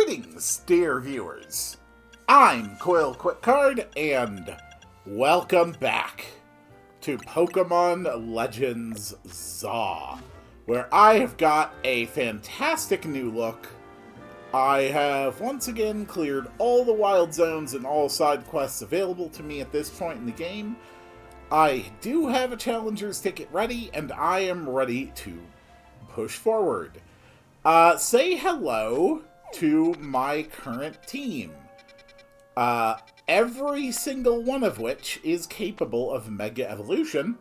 Greetings, dear viewers. I'm Quill Quickcard, and welcome back to Pokemon Legends ZA, where I have got a fantastic new look. I have once again cleared all the wild zones and all side quests available to me at this point in the game. I do have a challenger's ticket ready, and I am ready to push forward. Say hello to my current team. Every single one of which is capable of Mega Evolution,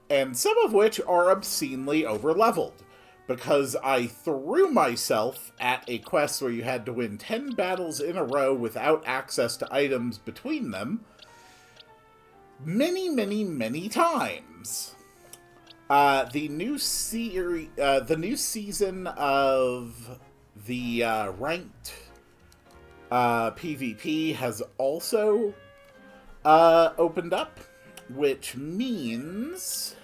and some of which are obscenely overleveled, because I threw myself at a quest where you had to win 10 battles in a row without access to items between them, many times. The new season of the ranked PvP has also opened up, which means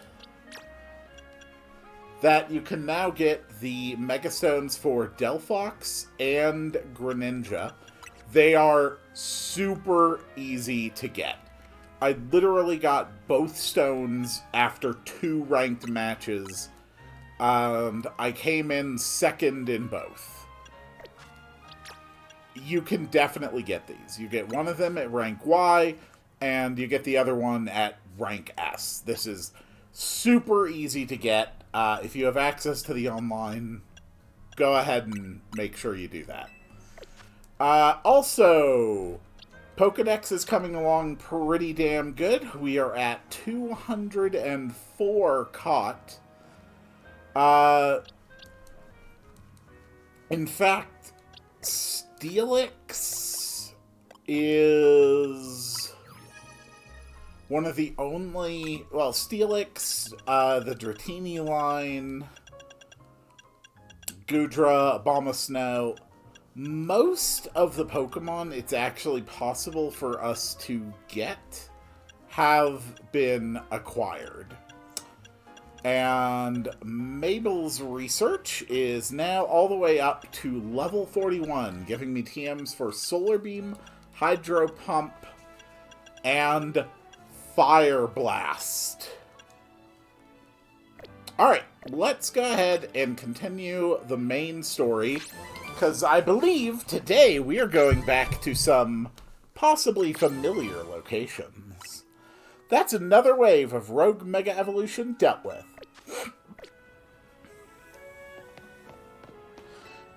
that you can now get the Megastones for Delphox and Greninja. They are super easy to get. I literally got both stones after 2 ranked matches, and I came in second in both. You can definitely get these. You get one of them at rank Y, and you get the other one at rank S. This is super easy to get. If you have access to the online, go ahead and make sure you do that. Also, Pokedex is coming along pretty damn good. We are at 204 caught. In fact, Steelix is one of the only... Well, Steelix, the Dratini line, Goodra, Abomasnow. Most of the Pokemon it's actually possible for us to get have been acquired. And Mabel's research is now all the way up to level 41, giving me TMs for Solar Beam, Hydro Pump, and Fire Blast. Alright, let's go ahead and continue the main story, because I believe today we are going back to some possibly familiar locations. That's another wave of Rogue Mega Evolution dealt with.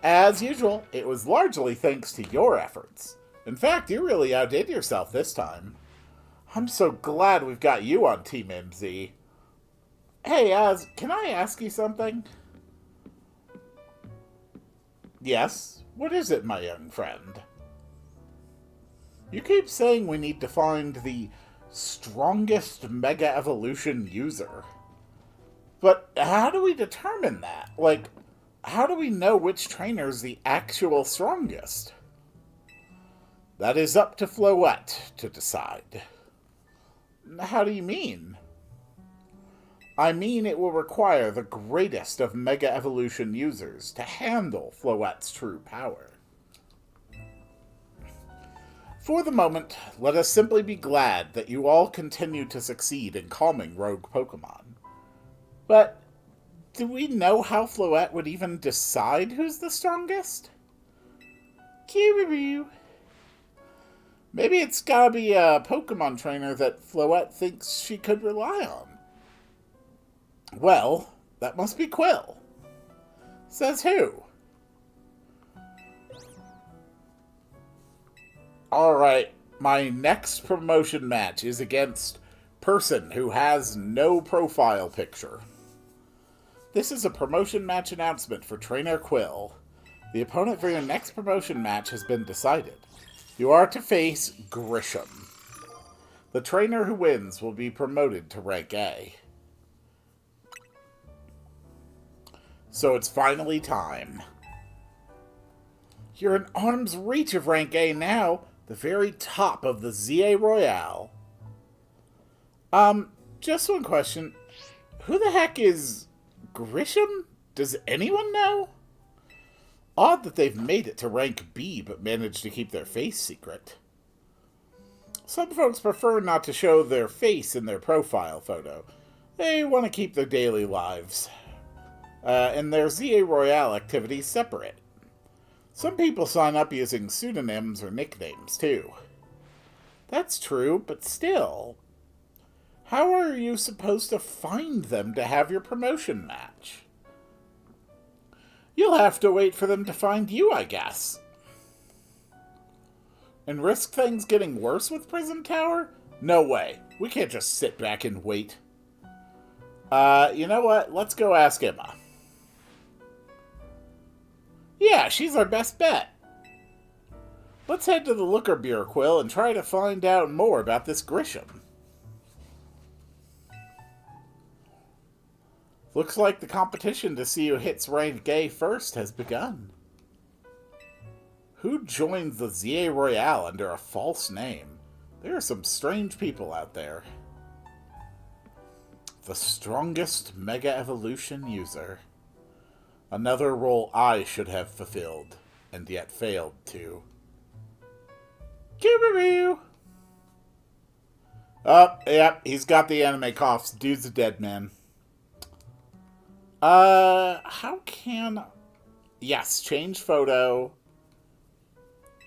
As usual, it was largely thanks to your efforts. In fact, you really outdid yourself this time. I'm so glad we've got you on Team MZ. Hey, can I ask you something? Yes? What is it, my young friend? You keep saying we need to find the strongest Mega Evolution user. But how do we determine that? Like, how do we know which trainer's the actual strongest? That is up to Floette to decide. How do you mean? I mean it will require the greatest of Mega Evolution users to handle Floette's true power. For the moment, let us simply be glad that you all continue to succeed in calming rogue Pokemon. But do we know how Floette would even decide who's the strongest? Kiryu. Maybe it's gotta be a Pokemon trainer that Floette thinks she could rely on. Well, that must be Quill. Says who? Alright, my next promotion match is against person who has no profile picture. This is a promotion match announcement for Trainer Quill. The opponent for your next promotion match has been decided. You are to face Grisham. The trainer who wins will be promoted to rank A. So it's finally time. You're in arm's reach of rank A now, the very top of the ZA Royale. Just one question. Who the heck is Grisham? Does anyone know? Odd that they've made it to rank B but managed to keep their face secret. Some folks prefer not to show their face in their profile photo. They want to keep their daily lives and their ZA Royale activities separate. Some people sign up using pseudonyms or nicknames, too. That's true, but still, how are you supposed to find them to have your promotion match? You'll have to wait for them to find you, I guess. And risk things getting worse with Prism Tower? No way. We can't just sit back and wait. You know what? Let's go ask Emma. Yeah, she's our best bet. Let's head to the Looker Bureau, Quill, and try to find out more about this Grisham. Looks like the competition to see who hits rank A first has begun. Who joins the ZA Royale under a false name? There are some strange people out there. The strongest Mega Evolution user. Another role I should have fulfilled, and yet failed to. Koobaroo! Oh, yep, he's got the anime coughs. Dude's a dead man. How can... Yes, change photo.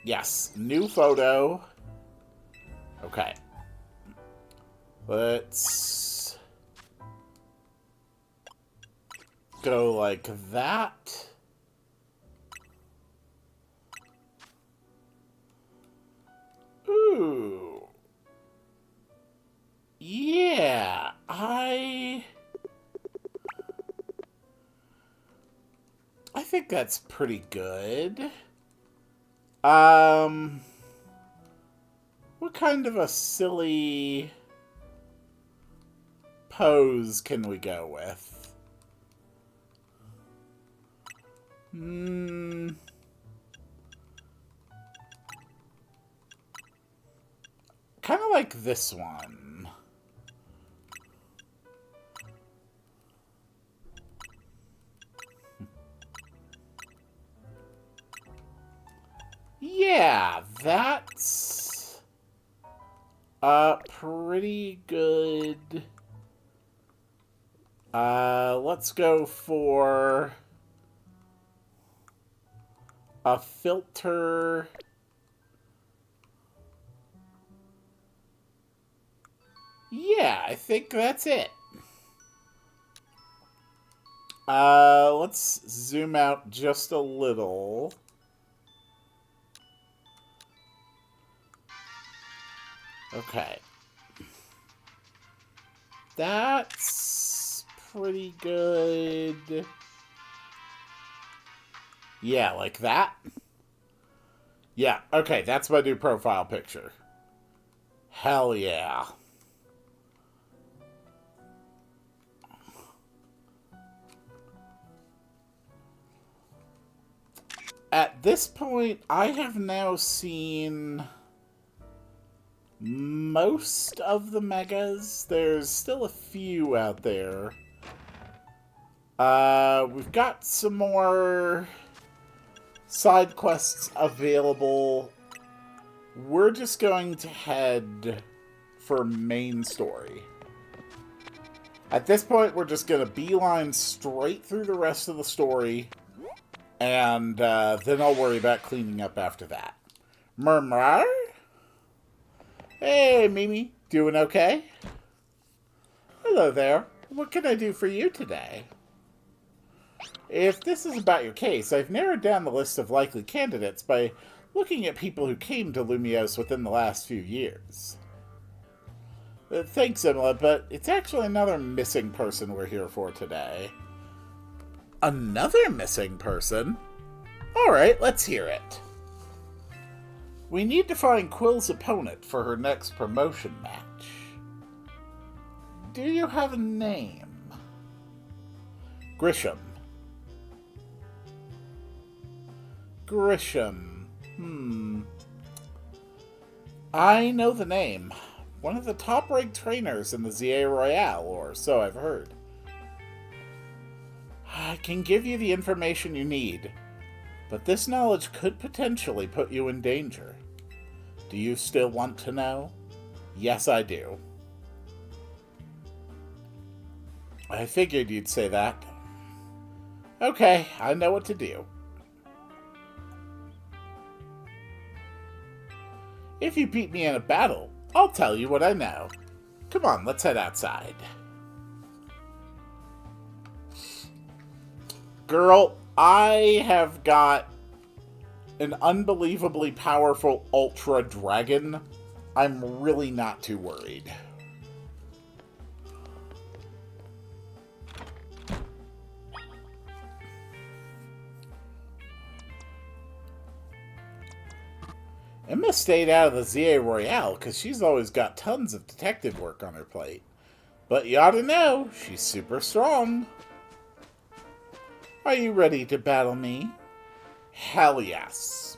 Yes, new photo. Okay. Let's go like that. Ooh. Yeah, I think that's pretty good. What kind of a silly pose can we go with? Kind of like this one. Yeah, that's pretty good. Let's go for a filter. Yeah, I think that's it. Let's zoom out just a little. Okay. That's pretty good. Yeah, like that. Yeah, okay, that's my new profile picture. Hell yeah. At this point, I have now seen most of the megas. There's still a few out there. We've got some more side quests available. We're just going to head for main story. At this point, we're just going to beeline straight through the rest of the story, and then I'll worry about cleaning up after that. Murmur? Hey, Mimi. Doing okay? Hello there. What can I do for you today? If this is about your case, I've narrowed down the list of likely candidates by looking at people who came to Lumiose within the last few years. Thanks, Emma, but it's actually another missing person we're here for today. Another missing person? Alright, let's hear it. We need to find Quill's opponent for her next promotion match. Do you have a name? Grisham. Grisham. I know the name. One of the top-ranked trainers in the ZA Royale, or so I've heard. I can give you the information you need, But this knowledge could potentially put you in danger. Do you still want to know? Yes, I do. I figured you'd say that. Okay, I know what to do. If you beat me in a battle, I'll tell you what I know. Come on, let's head outside. Girl, I have got an unbelievably powerful Ultra Dragon. I'm really not too worried. Emma stayed out of the ZA Royale because she's always got tons of detective work on her plate. But you ought to know, she's super strong. Are you ready to battle me? Hell yes.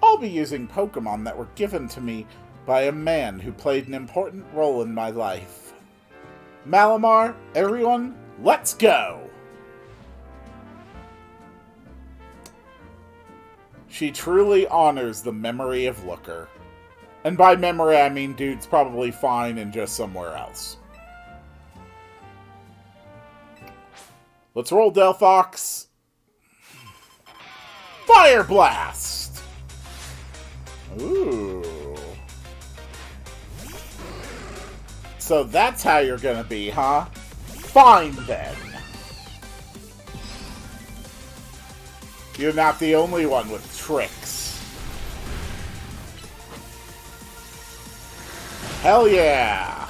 I'll be using Pokemon that were given to me by a man who played an important role in my life. Malamar, everyone, let's go! She truly honors the memory of Looker. And by memory, I mean dude's probably fine and just somewhere else. Let's roll, Delphox. Fire Blast! Ooh. So that's how you're gonna be, huh? Fine, then. You're not the only one with tricks. Hell yeah!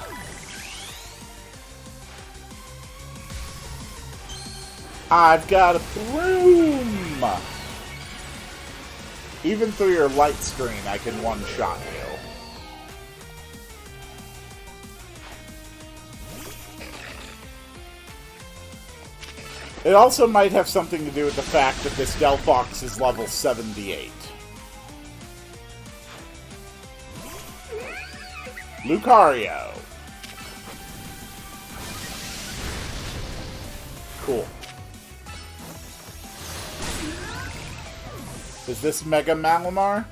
I've got a broom! Even through your light screen, I can one-shot you. It also might have something to do with the fact that this Delphox is level 78. Lucario. Cool. Is this Mega Malamar?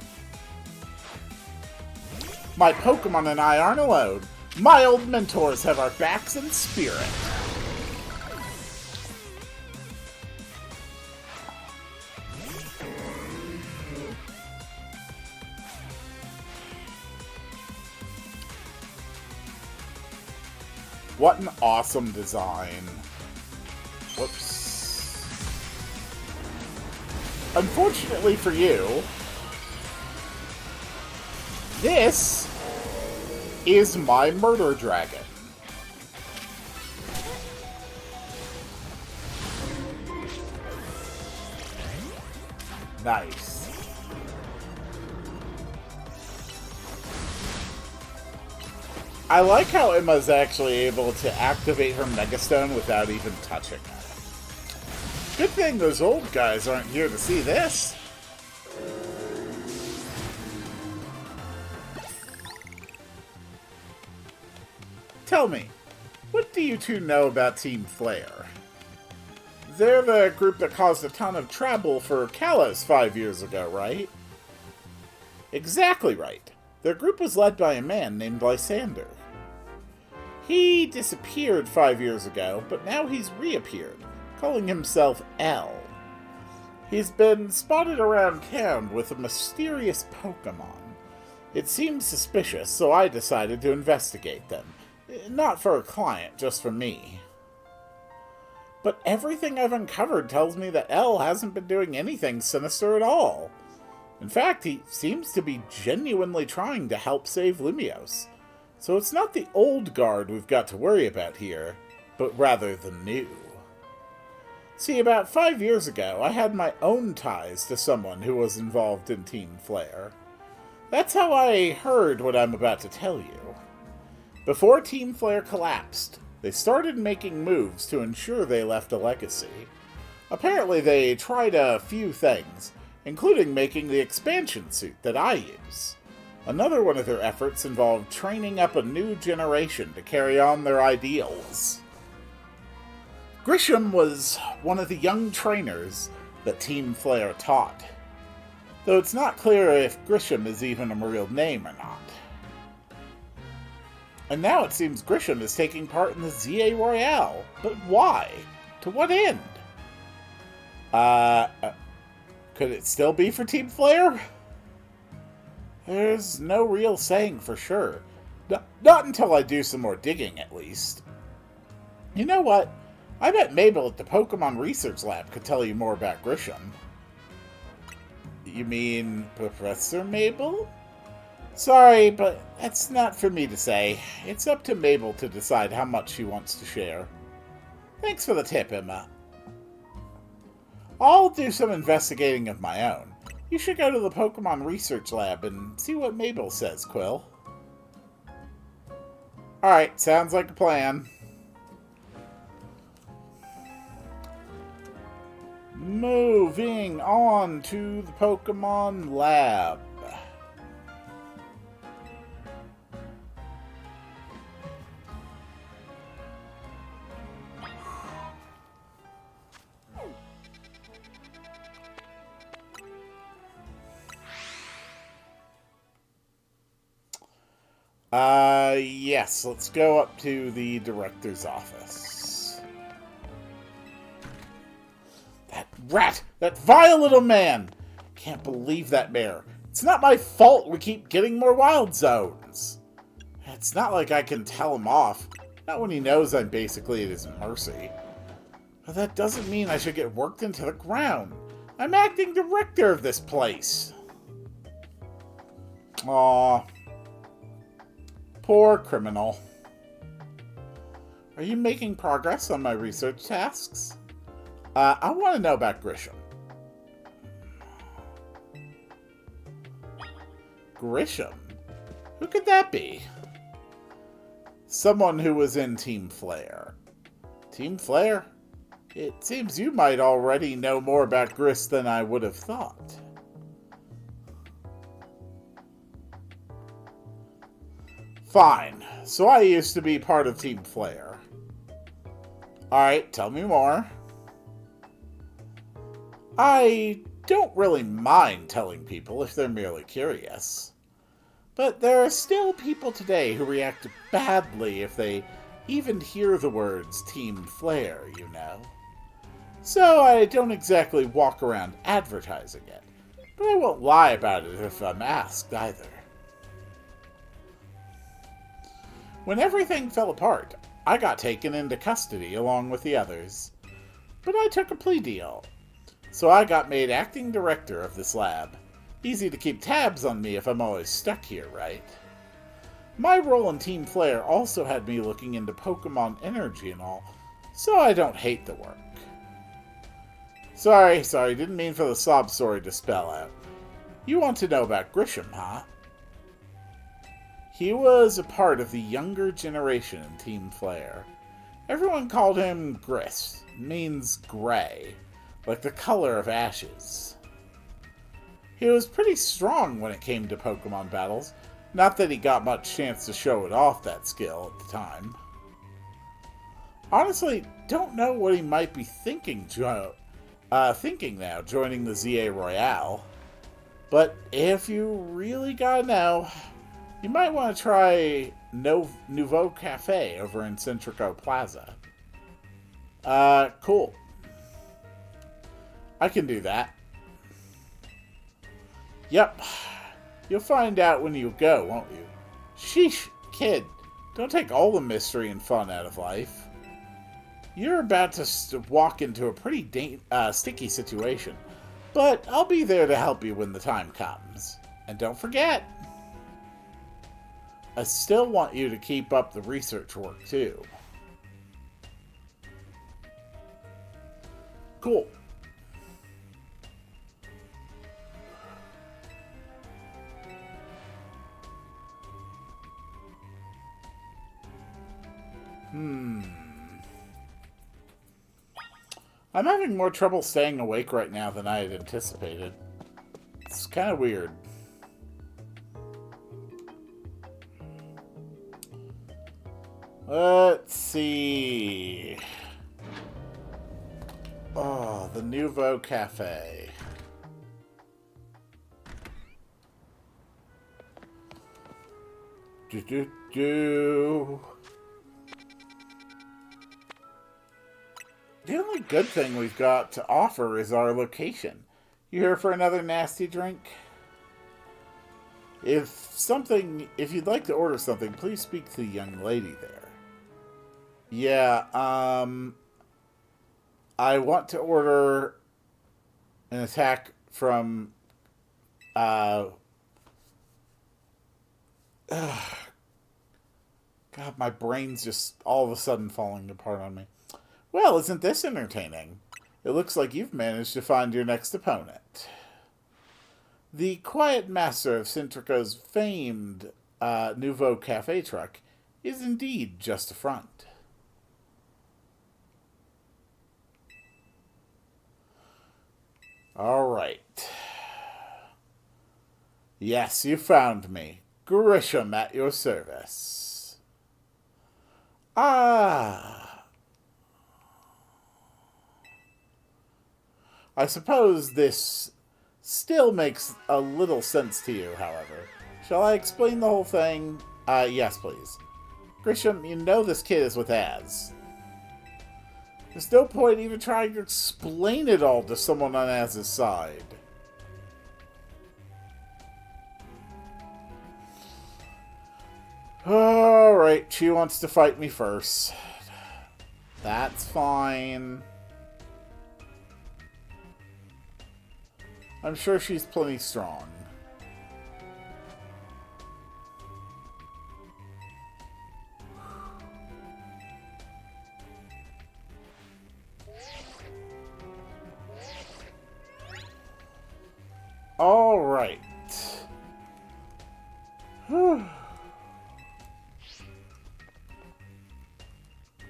My Pokemon and I aren't alone. My old mentors have our backs in spirit. What an awesome design. Whoops. Unfortunately for you, this is my Murder Dragon. Nice. I like how Emma's actually able to activate her Megastone without even touching it. Good thing those old guys aren't here to see this. Tell me, what do you two know about Team Flare? They're the group that caused a ton of trouble for Kalos 5 years ago, right? Exactly right. Their group was led by a man named Lysander. He disappeared 5 years ago, but now he's reappeared, calling himself L. He's been spotted around town with a mysterious Pokemon. It seemed suspicious, so I decided to investigate them. Not for a client, just for me. But everything I've uncovered tells me that L hasn't been doing anything sinister at all. In fact, he seems to be genuinely trying to help save Lumiose. So it's not the old guard we've got to worry about here, but rather the new. See, about 5 years ago, I had my own ties to someone who was involved in Team Flare. That's how I heard what I'm about to tell you. Before Team Flare collapsed, they started making moves to ensure they left a legacy. Apparently they tried a few things, including making the expansion suit that I use. Another one of their efforts involved training up a new generation to carry on their ideals. Grisham was one of the young trainers that Team Flare taught, though it's not clear if Grisham is even a real name or not. And now it seems Grisham is taking part in the ZA Royale, but why? To what end? Could it still be for Team Flare? There's no real saying for sure. Not until I do some more digging, at least. You know what? I bet Mabel at the Pokemon Research Lab could tell you more about Grisham. You mean Professor Mabel? Sorry, but that's not for me to say. It's up to Mabel to decide how much she wants to share. Thanks for the tip, Emma. I'll do some investigating of my own. You should go to the Pokemon Research Lab and see what Mabel says, Quill. Alright, sounds like a plan. Moving on to the Pokemon Lab. Yes, let's go up to the director's office. That rat! That vile little man! Can't believe that mare. It's not my fault we keep getting more wild zones. It's not like I can tell him off. Not when he knows I'm basically at his mercy. But that doesn't mean I should get worked into the ground. I'm acting director of this place. Aww. Poor criminal. Are you making progress on my research tasks? I want to know about Grisham. Grisham? Who could that be? Someone who was in Team Flare. Team Flare? It seems you might already know more about Gris than I would have thought. Fine. So I used to be part of Team Flare. Alright, tell me more. I don't really mind telling people if they're merely curious. But there are still people today who react badly if they even hear the words Team Flare, you know. So I don't exactly walk around advertising it. But I won't lie about it if I'm asked either. When everything fell apart, I got taken into custody along with the others. But I took a plea deal. So I got made acting director of this lab. Easy to keep tabs on me if I'm always stuck here, right? My role in Team Flare also had me looking into Pokemon energy and all, so I don't hate the work. Sorry, didn't mean for the sob story to spell out. You want to know about Grisham, huh? He was a part of the younger generation in Team Flare. Everyone called him Gris. It means gray, like the color of ashes. He was pretty strong when it came to Pokemon battles. Not that he got much chance to show it off, that skill, at the time. Honestly, don't know what he might be thinking now, joining the ZA Royale. But if you really gotta know, you might want to try Nouveau Cafe over in Centrico Plaza. Cool. I can do that. Yep. You'll find out when you go, won't you? Sheesh, kid. Don't take all the mystery and fun out of life. You're about to walk into a pretty sticky situation, but I'll be there to help you when the time comes. And don't forget, I still want you to keep up the research work, too. Cool. I'm having more trouble staying awake right now than I had anticipated. It's kind of weird. Let's see. Oh, the Nouveau Cafe. Do. The only good thing we've got to offer is our location. You here for another nasty drink? If you'd like to order something, please speak to the young lady there. Yeah, I want to order an attack from, God, my brain's just all of a sudden falling apart on me. Well, isn't this entertaining? It looks like you've managed to find your next opponent. The quiet master of Sintrico's famed Nouveau Cafe truck is indeed just a front. All right. Yes, you found me. Grisham at your service. Ah. I suppose this still makes a little sense to you, however. Shall I explain the whole thing? Yes, please. Grisham, you know this kid is with Az. There's no point even trying to explain it all to someone on Az's side. Alright, she wants to fight me first. That's fine. I'm sure she's plenty strong. All right.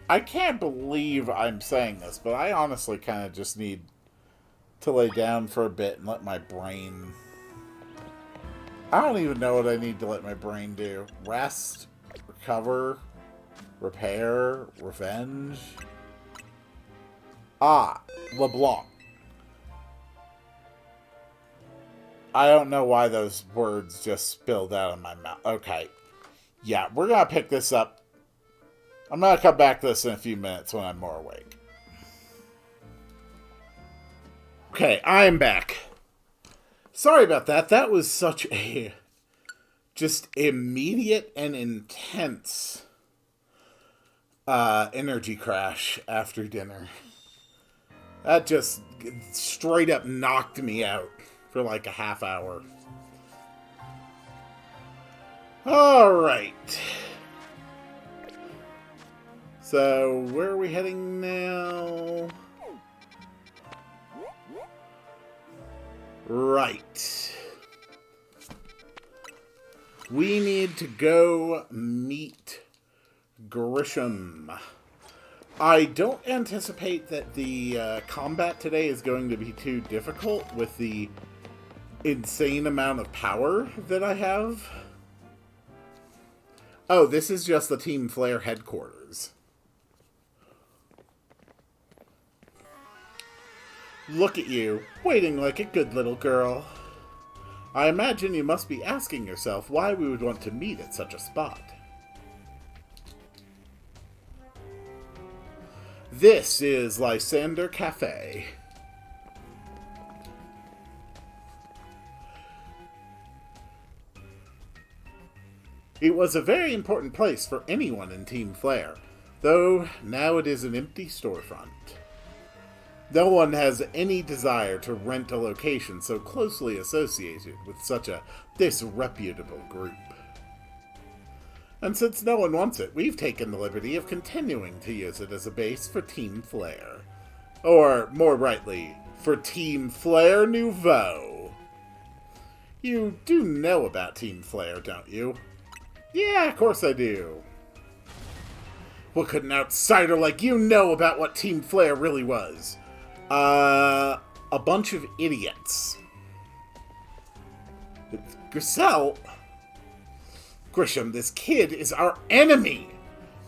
I can't believe I'm saying this, but I honestly kind of just need to lay down for a bit and let my brain... I don't even know what I need to let my brain do. Rest, recover, repair, revenge. Ah, LeBlanc. I don't know why those words just spilled out of my mouth. Okay. Yeah, we're going to pick this up. I'm going to come back to this in a few minutes when I'm more awake. Okay, I am back. Sorry about that. That was such a just immediate and intense energy crash after dinner. That just straight up knocked me out for like a half hour. All right. So, where are we heading now? Right. We need to go meet Grisham. I don't anticipate that the combat today is going to be too difficult with the insane amount of power that I have. Oh, this is just the Team Flare headquarters. Look at you, waiting like a good little girl. I imagine you must be asking yourself why we would want to meet at such a spot. This is Lysander Cafe. It was a very important place for anyone in Team Flare, though now it is an empty storefront. No one has any desire to rent a location so closely associated with such a disreputable group. And since no one wants it, we've taken the liberty of continuing to use it as a base for Team Flare. Or, more rightly, for Team Flare Nouveau. You do know about Team Flare, don't you? Yeah, of course I do. What could an outsider like you know about what Team Flare really was? A bunch of idiots. Grisham, this kid is our enemy.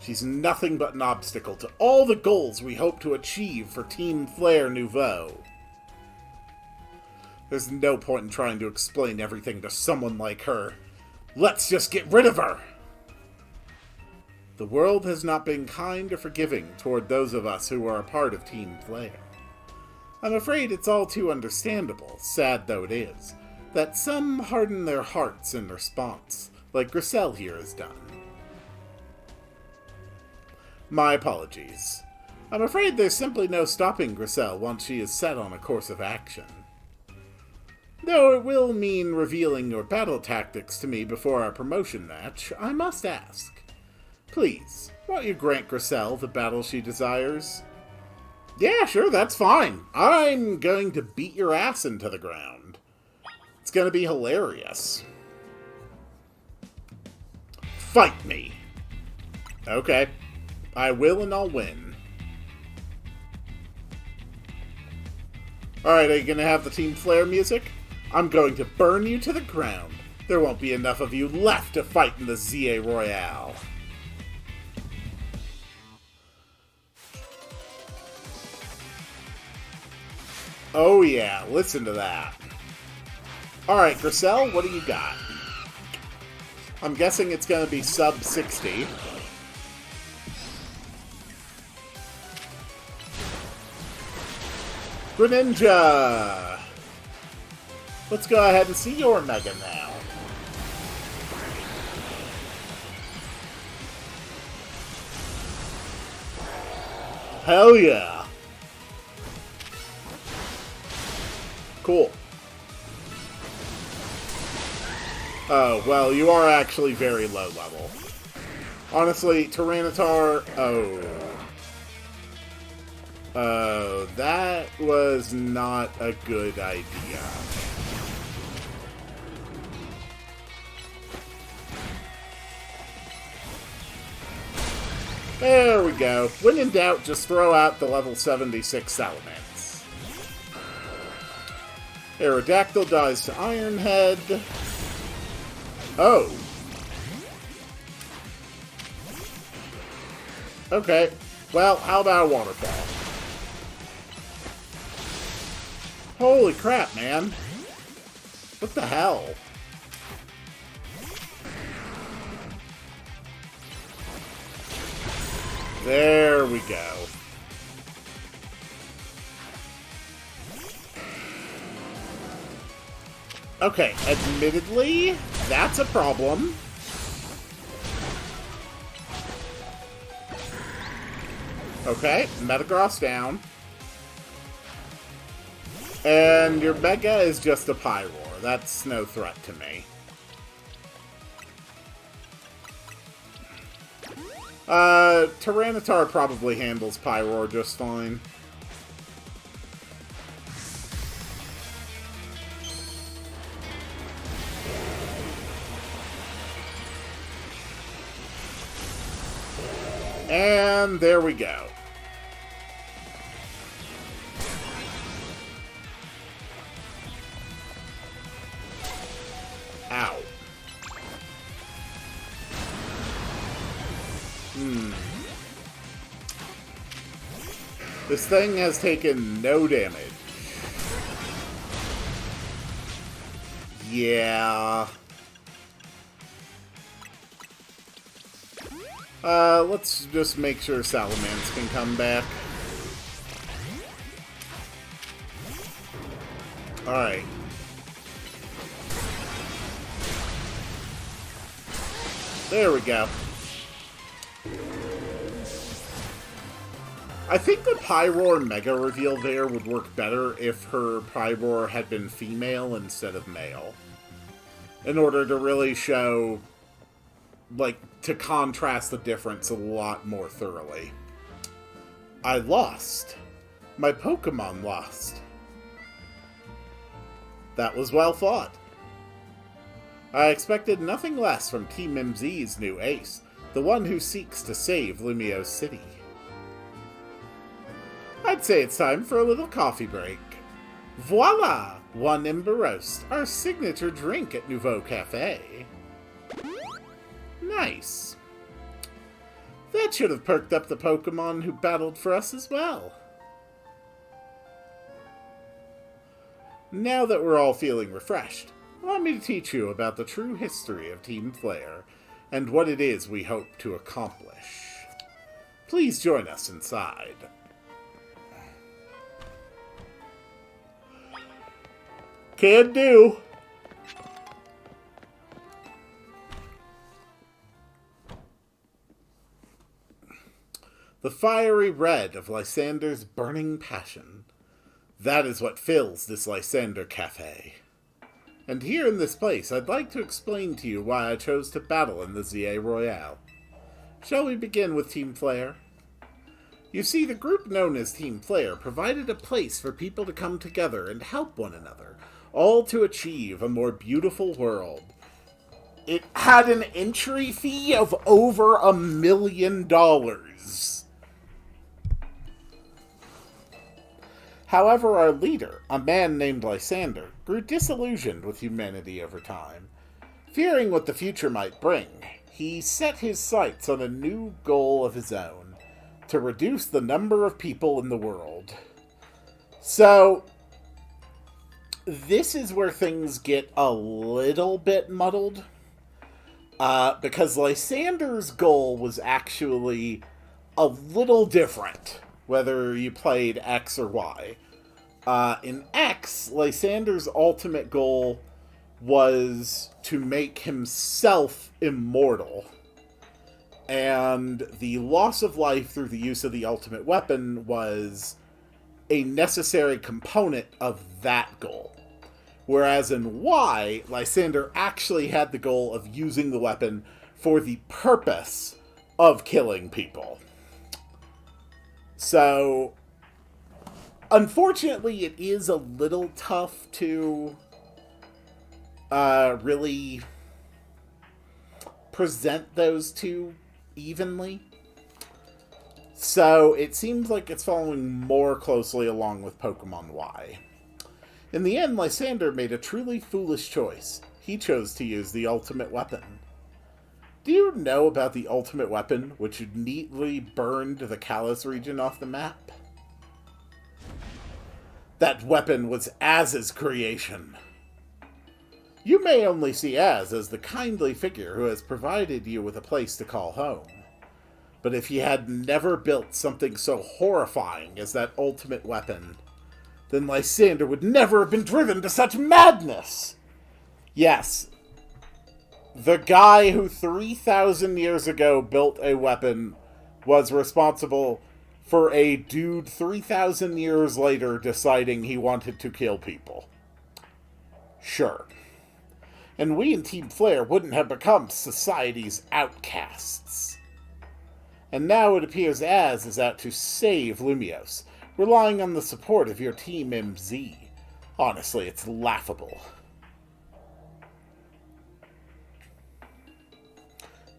She's nothing but an obstacle to all the goals we hope to achieve for Team Flare Nouveau. There's no point in trying to explain everything to someone like her. Let's just get rid of her! The world has not been kind or forgiving toward those of us who are a part of Team Flare. I'm afraid it's all too understandable, sad though it is, that some harden their hearts in response, like Griselle here has done. My apologies. I'm afraid there's simply no stopping Griselle once she is set on a course of action. Though it will mean revealing your battle tactics to me before our promotion match, I must ask. Please, won't you grant Griselle the battle she desires? Yeah, sure, that's fine. I'm going to beat your ass into the ground. It's going to be hilarious. Fight me. Okay. I will and I'll win. Alright, are you going to have the Team Flare music? I'm going to burn you to the ground. There won't be enough of you left to fight in the ZA Royale. Oh yeah, listen to that. Alright, Griselle, what do you got? I'm guessing it's going to be sub 60. Greninja! Let's go ahead and see your Mega now. Hell yeah! Cool. Oh, well, you are actually very low level. Honestly, Tyranitar... Oh, that was not a good idea. There we go. When in doubt, just throw out the level 76 Salamence. Aerodactyl dies to Ironhead. Oh. Okay. Well, how about a waterfall? Holy crap, man. What the hell? There we go. Okay, admittedly, that's a problem. Okay, Metagross down. And your Mega is just a Pyroar. That's no threat to me. Tyranitar probably handles Pyroar just fine. And there we go. Ow. This thing has taken no damage. Yeah. Let's just make sure Salamence can come back. Alright. There we go. I think the Pyroar Mega reveal there would work better if her Pyroar had been female instead of male. In order to really show, like, to contrast the difference a lot more thoroughly. I lost. My Pokemon lost. That was well fought. I expected nothing less from Team MZ's new ace, the one who seeks to save Lumio City. I'd say it's time for a little coffee break. Voila! One Ember Roast, our signature drink at Nouveau Cafe. Nice. That should have perked up the Pokemon who battled for us as well. Now that we're all feeling refreshed, allow me to teach you about the true history of Team Flare and what it is we hope to accomplish. Please join us inside. Can do. The fiery red of Lysander's burning passion. That is what fills this Lysander Cafe. And here in this place, I'd like to explain to you why I chose to battle in the ZA Royale. Shall we begin with Team Flare? You see, the group known as Team Flare provided a place for people to come together and help one another, all to achieve a more beautiful world. It had an entry fee of over $1 million. However, our leader, a man named Lysander, grew disillusioned with humanity over time. Fearing what the future might bring, he set his sights on a new goal of his own, to reduce the number of people in the world. So, this is where things get a little bit muddled, because Lysander's goal was actually a little different, whether you played X or Y. In X, Lysander's ultimate goal was to make himself immortal. And the loss of life through the use of the ultimate weapon was a necessary component of that goal. Whereas in Y, Lysander actually had the goal of using the weapon for the purpose of killing people. So, unfortunately, it is a little tough to really present those two evenly. So, it seems like it's following more closely along with Pokemon Y. In the end, Lysander made a truly foolish choice. He chose to use the ultimate weapon. Do you know about the ultimate weapon, which neatly burned the Kalos region off the map? That weapon was Az's creation. You may only see Az as the kindly figure who has provided you with a place to call home. But if he had never built something so horrifying as that ultimate weapon, then Lysander would never have been driven to such madness! Yes, the guy who 3,000 years ago built a weapon was responsible for a dude 3,000 years later deciding he wanted to kill people. Sure. And we in Team Flare wouldn't have become society's outcasts. And now it appears Az is out to save Lumiose, relying on the support of your Team MZ. Honestly, it's laughable.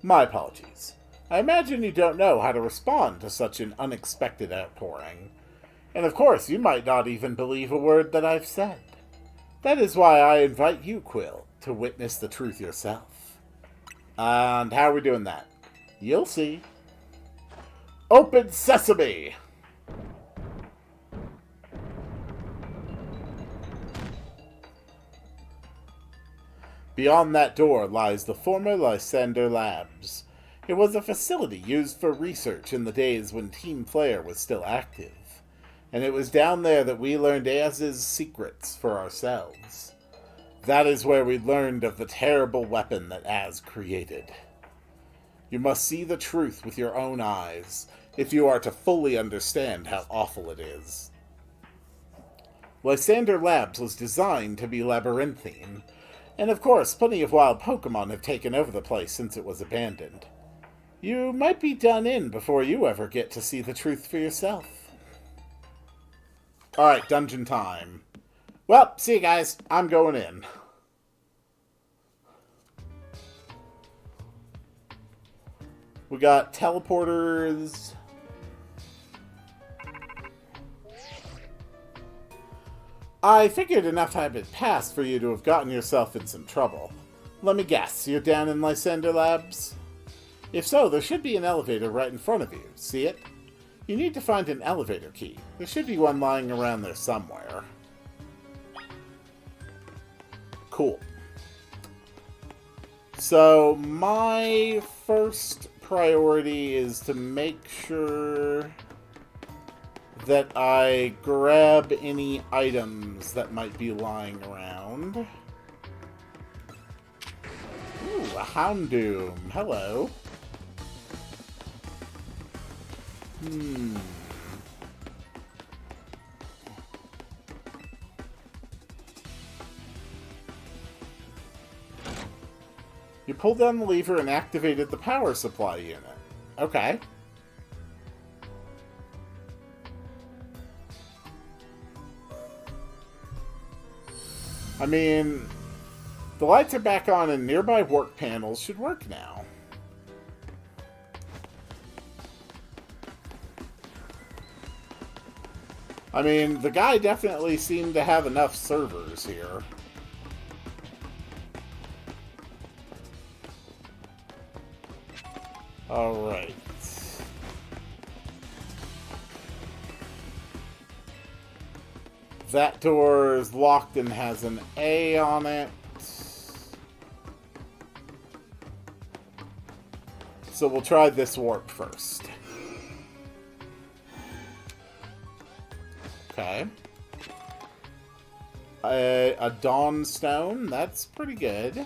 My apologies. I imagine you don't know how to respond to such an unexpected outpouring. And of course, you might not even believe a word that I've said. That is why I invite you, Quill, to witness the truth yourself. And how are we doing that? You'll see. Open Sesame! Beyond that door lies the former Lysander Labs. It was a facility used for research in the days when Team Flare was still active. And it was down there that we learned Az's secrets for ourselves. That is where we learned of the terrible weapon that Az created. You must see the truth with your own eyes, if you are to fully understand how awful it is. Lysander Labs was designed to be labyrinthine, and of course, plenty of wild Pokemon have taken over the place since it was abandoned. You might be done in before you ever get to see the truth for yourself. Alright, dungeon time. Well, see you guys. I'm going in. We got teleporters. I figured enough time had passed for you to have gotten yourself in some trouble. Let me guess, you're down in Lysander Labs? If so, there should be an elevator right in front of you. See it? You need to find an elevator key. There should be one lying around there somewhere. Cool. So, my first priority is to make sure that I grab any items that might be lying around. Ooh, a Houndoom. Hello. You pulled down the lever and activated the power supply unit. Okay. I mean, the lights are back on and nearby work panels should work now. I mean, the guy definitely seemed to have enough servers here. Alright. That door is locked and has an A on it. So we'll try this warp first. Okay. A Dawn Stone, that's pretty good.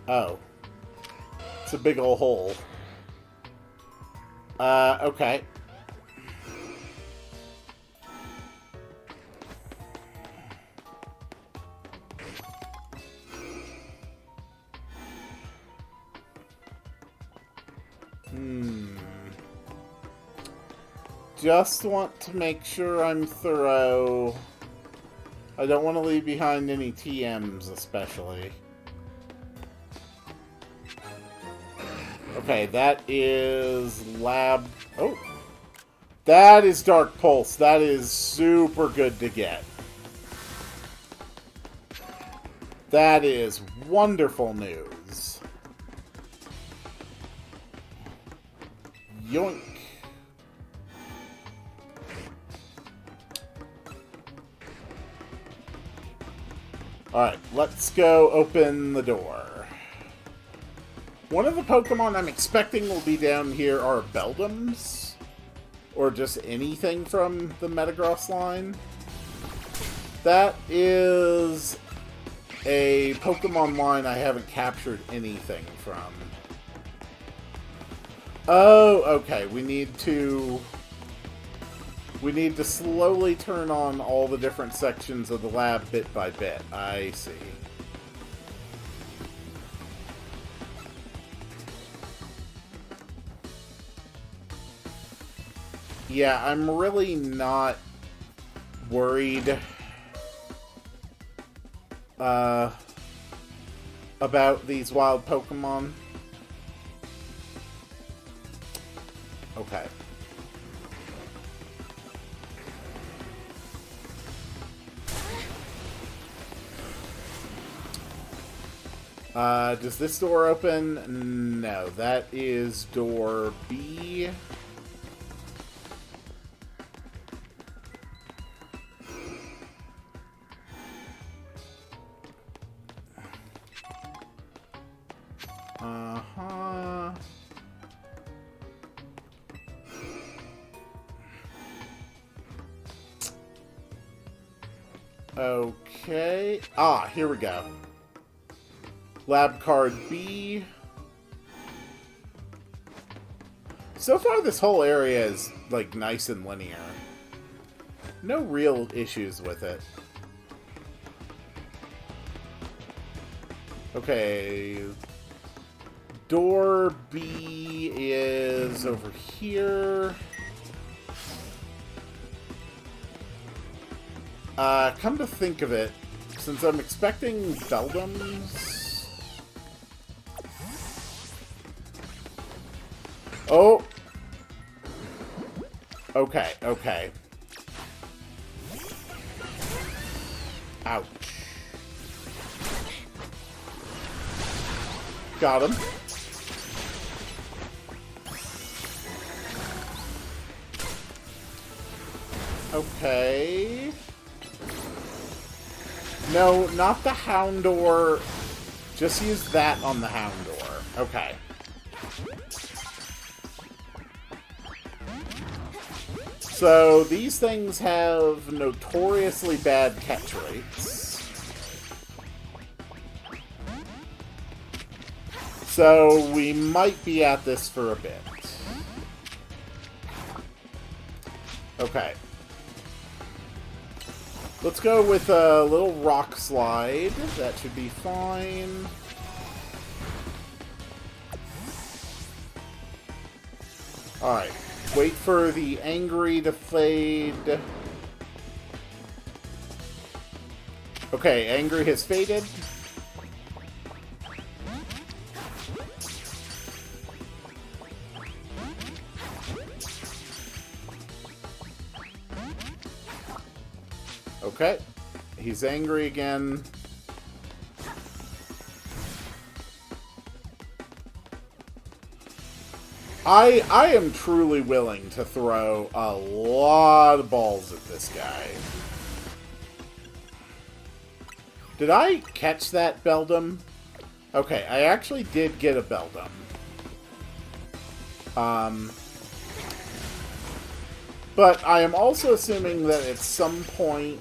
Oh. It's a big ol' hole. Okay. Just want to make sure I'm thorough. I don't want to leave behind any TMs, especially. Okay, that is lab... Oh! That is Dark Pulse. That is super good to get. That is wonderful news. Yoink. Alright, let's go open the door. One of the Pokemon I'm expecting will be down here are Beldums. Or just anything from the Metagross line. That is a Pokemon line I haven't captured anything from. Oh, okay. We need to slowly turn on all the different sections of the lab bit by bit. I see. Yeah, I'm really not worried about these wild Pokemon. Okay. Does this door open? No, that is door B. Uh-huh. Okay. Ah, here we go. Lab card B. So far, this whole area is, like, nice and linear. No real issues with it. Okay. Door B is over here. Come to think of it, since I'm expecting Beldums... Oh! Okay, okay. Ouch. Got him. Okay. No, not the Houndor. Just use that on the Houndor. Okay. So, these things have notoriously bad catch rates. So, we might be at this for a bit. Okay. Let's go with a little rock slide. That should be fine. Alright. Wait for the angry to fade. Okay, angry has faded. Okay. He's angry again. I am truly willing to throw a lot of balls at this guy. Did I catch that Beldum? Okay, I actually did get a Beldum. But I am also assuming that at some point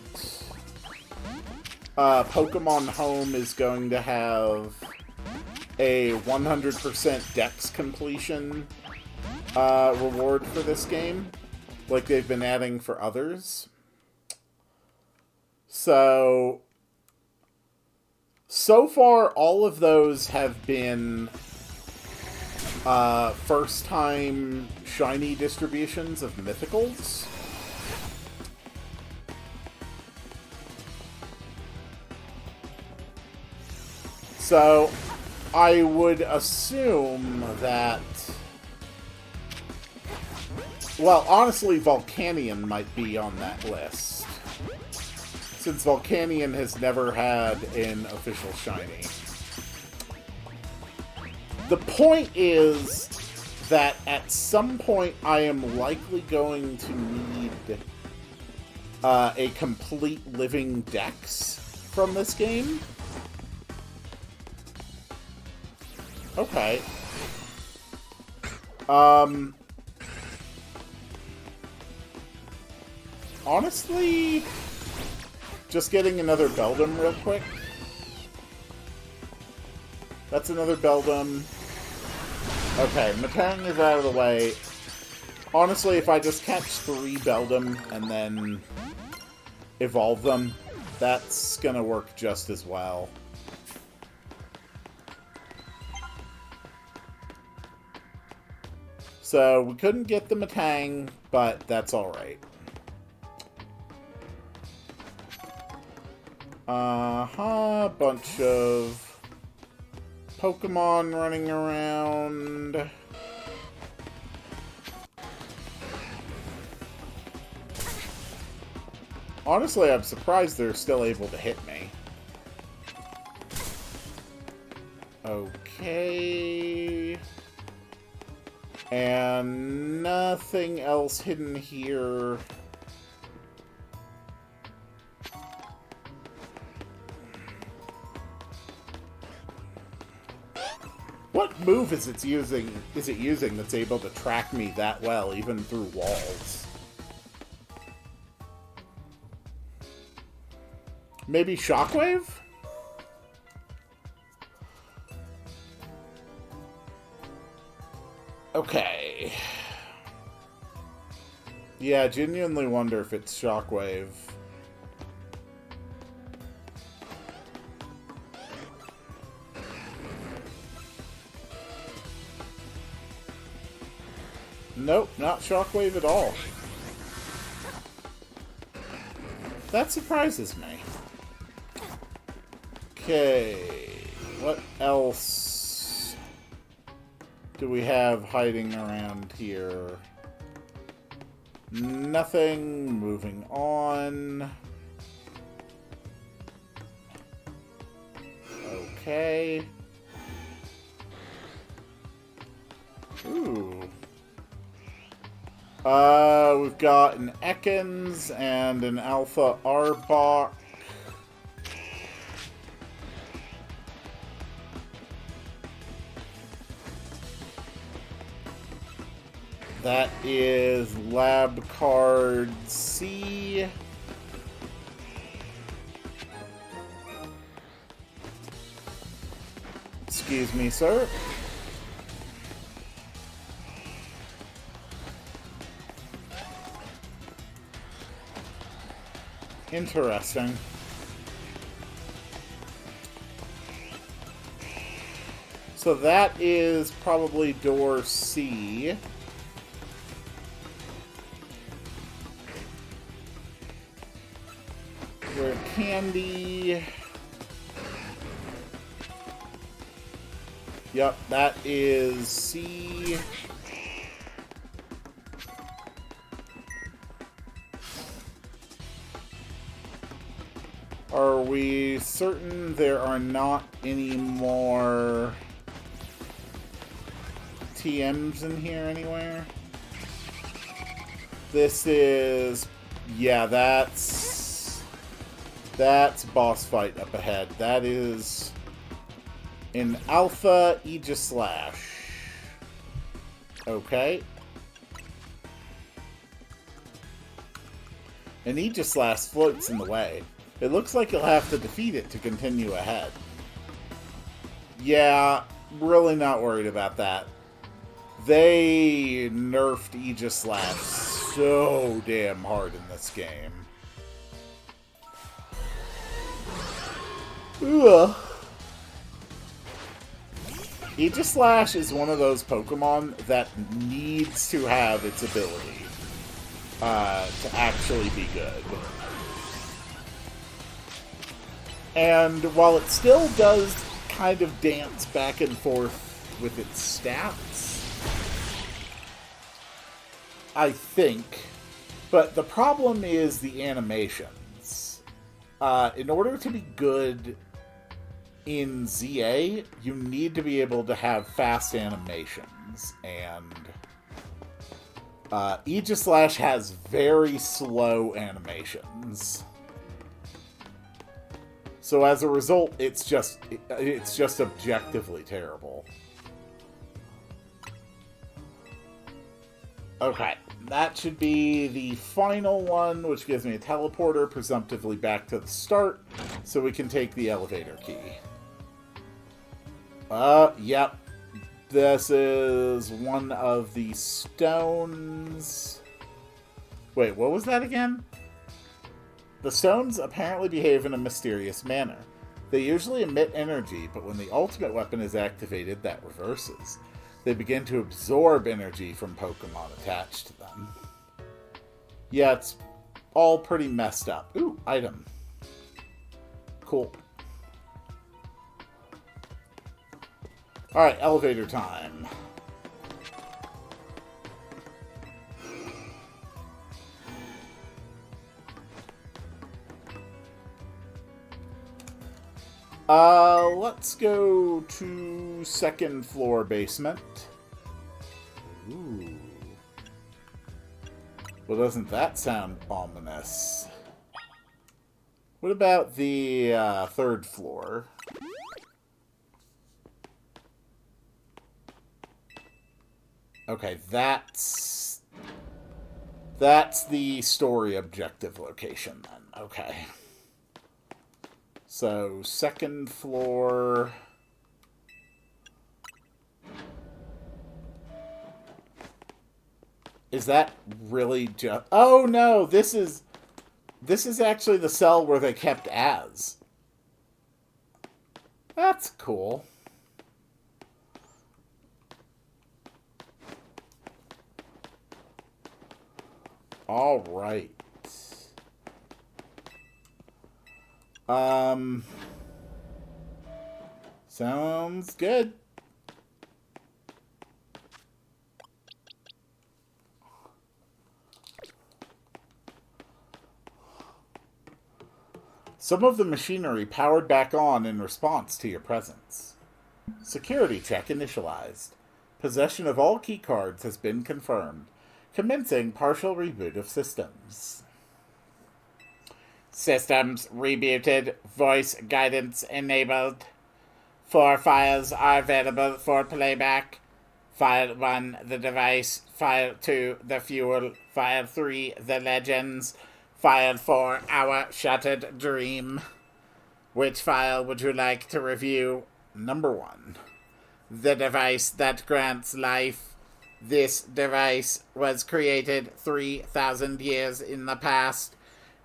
Pokemon Home is going to have a 100% Dex completion reward for this game, like they've been adding for others. So far, all of those have been first-time shiny distributions of Mythicals. So, I would assume that... Well, honestly, Volcanion might be on that list, since Volcanion has never had an official shiny. The point is that at some point I am likely going to need a complete living Dex from this game. Okay. Honestly, just getting another Beldum real quick. That's another Beldum. Okay, Metang is out of the way. Honestly, if I just catch 3 Beldum and then evolve them, that's gonna work just as well. So, we couldn't get the Metang, but that's alright. Bunch of Pokemon running around. Honestly, I'm surprised they're still able to hit me. Okay. And nothing else hidden here. What move is it using that's able to track me that well, even through walls? Maybe Shockwave? Okay. Yeah, I genuinely wonder if it's Shockwave. Nope, not Shockwave at all. That surprises me. Okay, what else do we have hiding around here? Nothing. Moving on. Okay. Ooh. We've got an Ekans and an Alpha Arbok. That is Lab Card C. Excuse me, sir. Interesting. So that is probably door C. Where Candy... Yep, that is C. Are we certain there are not any more TMs in here anywhere? This is... Yeah, that's boss fight up ahead. That is an Alpha Aegislash. Okay. An Aegislash floats in the way. It looks like you'll have to defeat it to continue ahead. Yeah, really not worried about that. They nerfed Aegislash so damn hard in this game. Ugh. Aegislash is one of those Pokemon that needs to have its ability to actually be good. And while it still does kind of dance back and forth with its stats, I think, but the problem is the animations. In order to be good in ZA, you need to be able to have fast animations, and Aegislash has very slow animations. So as a result, it's just objectively terrible. Okay, that should be the final one, which gives me a teleporter, presumptively back to the start, so we can take the elevator key. Yep. This is one of the stones. Wait, what was that again? The stones apparently behave in a mysterious manner. They usually emit energy, but when the ultimate weapon is activated, that reverses. They begin to absorb energy from Pokemon attached to them. Yeah, it's all pretty messed up. Ooh, item. Cool. Alright, elevator time. Let's go to second floor basement. Ooh. Well, doesn't that sound ominous? What about the third floor? Okay, that's the story objective location then. Okay. So, second floor. Is that really just... Oh, no! This is actually the cell where they kept Az. That's cool. All right. Sounds good. Some of the machinery powered back on in response to your presence. Security check initialized. Possession of all key cards has been confirmed. Commencing partial reboot of systems. Systems rebooted. Voice guidance enabled. 4 files are available for playback. File 1, the device. File 2, the fuel. File 3, the legends. File 4, our shattered dream. Which file would you like to review? Number 1. The device that grants life. This device was created 3,000 years in the past.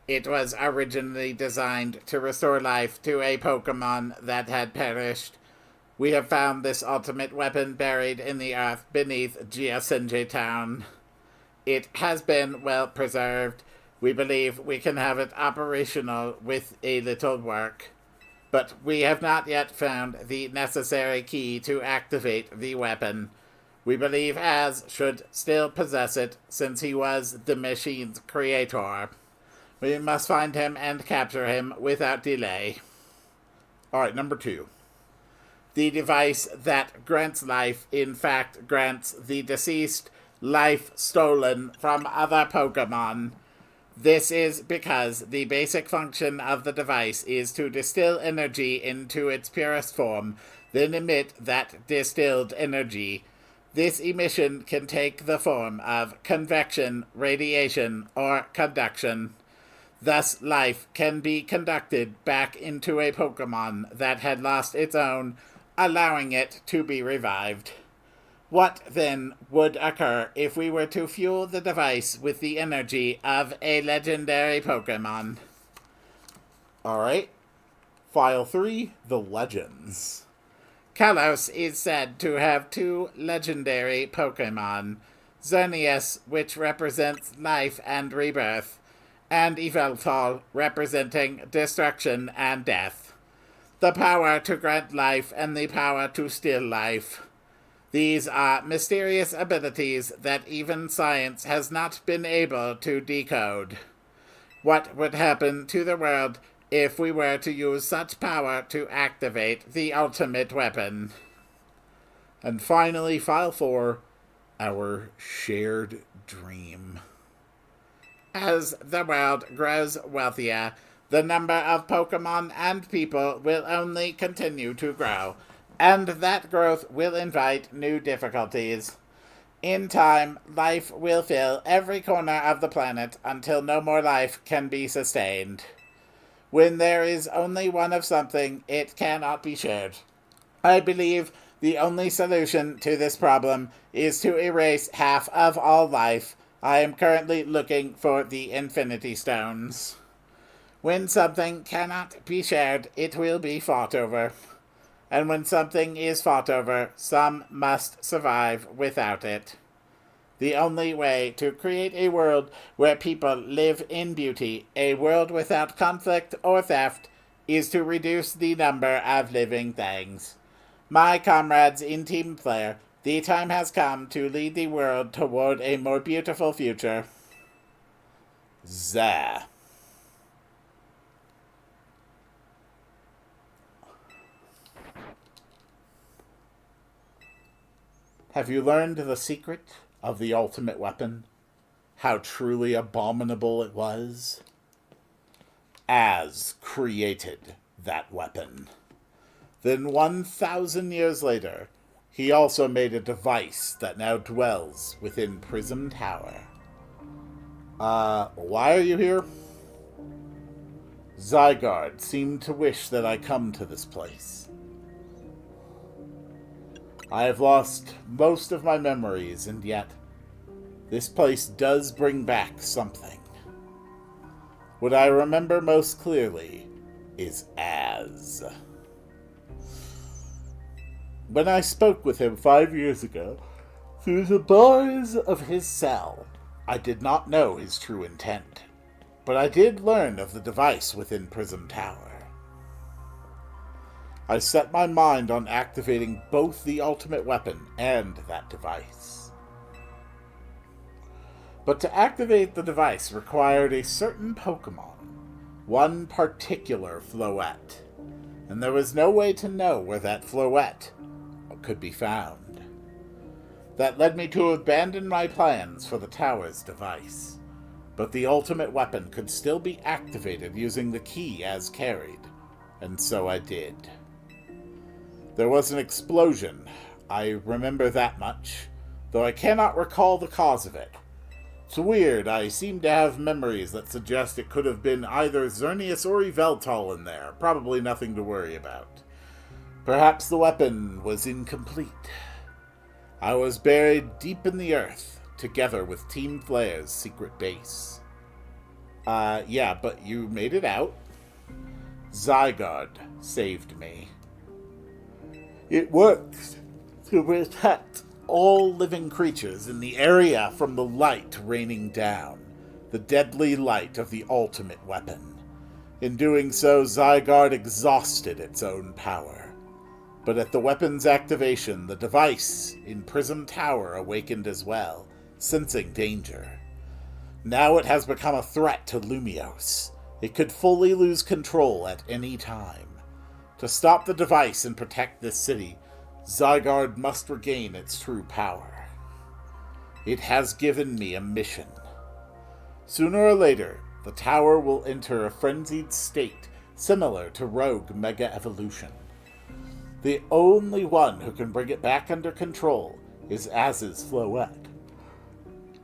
It was originally designed to restore life to a Pokemon that had perished. We have found this ultimate weapon buried in the earth beneath Giacinge Town. It has been well preserved. We believe we can have it operational with a little work. But we have not yet found the necessary key to activate the weapon. We believe Az should still possess it, since he was the machine's creator. We must find him and capture him without delay. Alright, number 2. The device that grants life, in fact, grants the deceased life stolen from other Pokemon. This is because the basic function of the device is to distill energy into its purest form, then emit that distilled energy. This emission can take the form of convection, radiation, or conduction. Thus, life can be conducted back into a Pokemon that had lost its own, allowing it to be revived. What, then, would occur if we were to fuel the device with the energy of a legendary Pokemon? Alright. File 3, the Legends. Kalos is said to have 2 legendary Pokemon. Xerneas, which represents life and rebirth, and Yveltal, representing destruction and death. The power to grant life and the power to steal life. These are mysterious abilities that even science has not been able to decode. What would happen to the world if we were to use such power to activate the ultimate weapon? And finally, File 4, our shared dream. As the world grows wealthier, the number of Pokemon and people will only continue to grow, and that growth will invite new difficulties. In time, life will fill every corner of the planet until no more life can be sustained. When there is only one of something, it cannot be shared. I believe the only solution to this problem is to erase half of all life. I am currently looking for the Infinity Stones. When something cannot be shared, it will be fought over. And when something is fought over, some must survive without it. The only way to create a world where people live in beauty, a world without conflict or theft, is to reduce the number of living things. My comrades in Team Flare, the time has come to lead the world toward a more beautiful future. Zah. Have you learned the secret of the ultimate weapon? How truly abominable it was? Az created that weapon. Then 1,000 years later, he also made a device that now dwells within Prism Tower. Why are you here? Zygarde seemed to wish that I come to this place. I have lost most of my memories, and yet this place does bring back something. What I remember most clearly is Az. When I spoke with him 5 years ago, through the bars of his cell, I did not know his true intent, but I did learn of the device within Prism Tower. I set my mind on activating both the ultimate weapon and that device. But to activate the device required a certain Pokemon, one particular Floette, and there was no way to know where that Floette could be found. That led me to abandon my plans for the tower's device. But the ultimate weapon could still be activated using the key as carried, and so I did. There was an explosion, I remember that much, though I cannot recall the cause of it. It's weird, I seem to have memories that suggest it could have been either Xerneas or Yveltal in there, probably nothing to worry about. Perhaps the weapon was incomplete. I was buried deep in the earth, together with Team Flare's secret base. Yeah, but you made it out. Zygarde saved me. It works to protect all living creatures in the area from the light raining down, the deadly light of the ultimate weapon. In doing so, Zygarde exhausted its own power. But at the weapon's activation, the device in Prism Tower awakened as well, sensing danger. Now it has become a threat to Lumios. It could fully lose control at any time. To stop the device and protect this city, Zygarde must regain its true power. It has given me a mission. Sooner or later, the tower will enter a frenzied state similar to Rogue Mega Evolution. The only one who can bring it back under control is Az's Floette.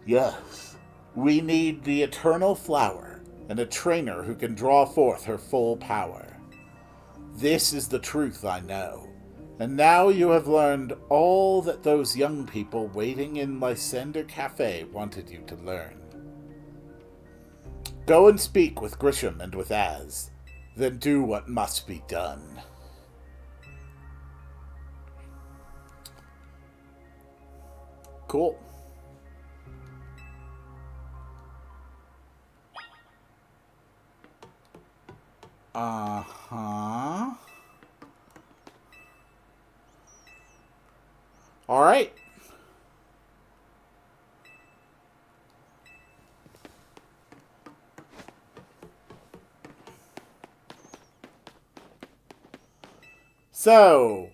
Yes, we need the Eternal Flower and a trainer who can draw forth her full power. This is the truth I know, and now you have learned all that those young people waiting in Lysander Cafe wanted you to learn. Go and speak with Grisham and with Az, then do what must be done. Cool. Uh-huh. All right. So,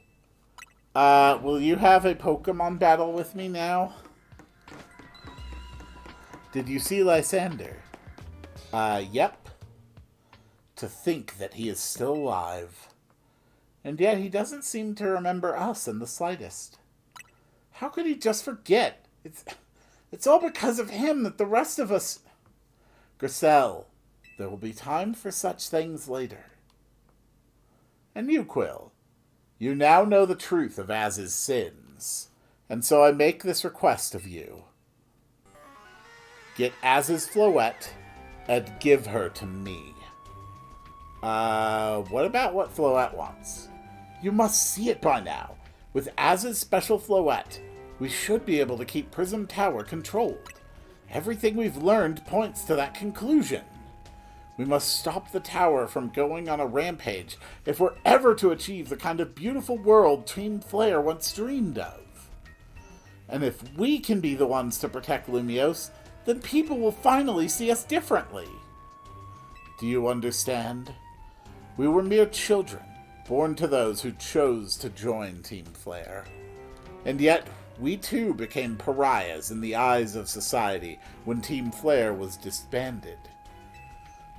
will you have a Pokemon battle with me now? Did you see Lysander? Yep. To think that he is still alive. And yet he doesn't seem to remember us in the slightest. How could he just forget? It's all because of him that the rest of us... Grissel, there will be time for such things later. And you, Quill, you now know the truth of Az's sins, and so I make this request of you. Get Az's Floette and give her to me. What about what Floette wants? You must see it by now. With Az's special Floette, we should be able to keep Prism Tower controlled. Everything we've learned points to that conclusion. We must stop the tower from going on a rampage if we're ever to achieve the kind of beautiful world Team Flare once dreamed of. And if we can be the ones to protect Lumios, then people will finally see us differently. Do you understand? We were mere children, born to those who chose to join Team Flare. And yet, we too became pariahs in the eyes of society when Team Flare was disbanded.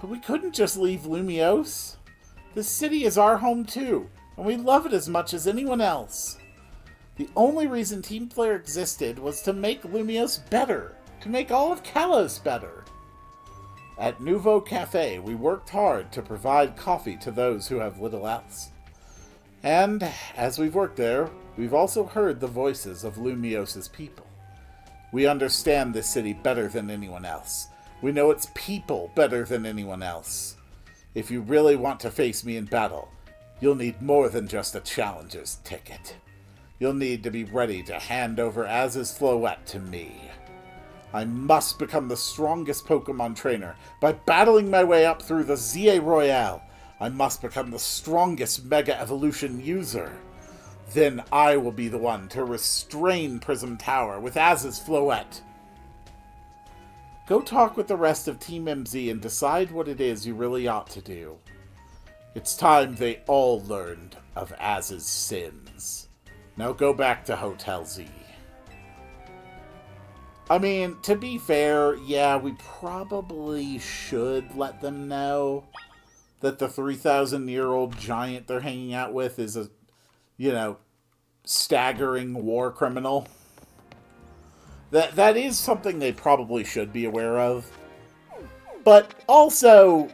But we couldn't just leave Lumios. This city is our home too, and we love it as much as anyone else. The only reason Team Flare existed was to make Lumios better, to make all of Kalos better. At Nouveau Cafe, we worked hard to provide coffee to those who have little else. And, as we've worked there, we've also heard the voices of Lumios' people. We understand this city better than anyone else. We know its people better than anyone else. If you really want to face me in battle, you'll need more than just a challenger's ticket. You'll need to be ready to hand over Az's Floette to me. I must become the strongest Pokemon trainer by battling my way up through the ZA Royale. I must become the strongest Mega Evolution user. Then I will be the one to restrain Prism Tower with Az's Floette. Go talk with the rest of Team MZ and decide what it is you really ought to do. It's time they all learned of Az's sins. Now go back to Hotel Z. I mean, to be fair, yeah, we probably should let them know that the 3,000-year-old giant they're hanging out with is a, you know, staggering war criminal. That is something they probably should be aware of. But also,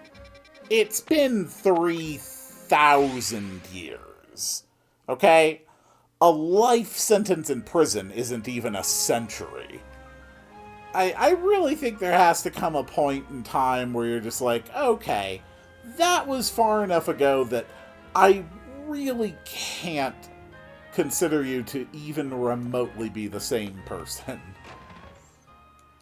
it's been 3,000 years. Okay? A life sentence in prison isn't even a century. I really think there has to come a point in time where you're just like, okay, that was far enough ago that I really can't consider you to even remotely be the same person.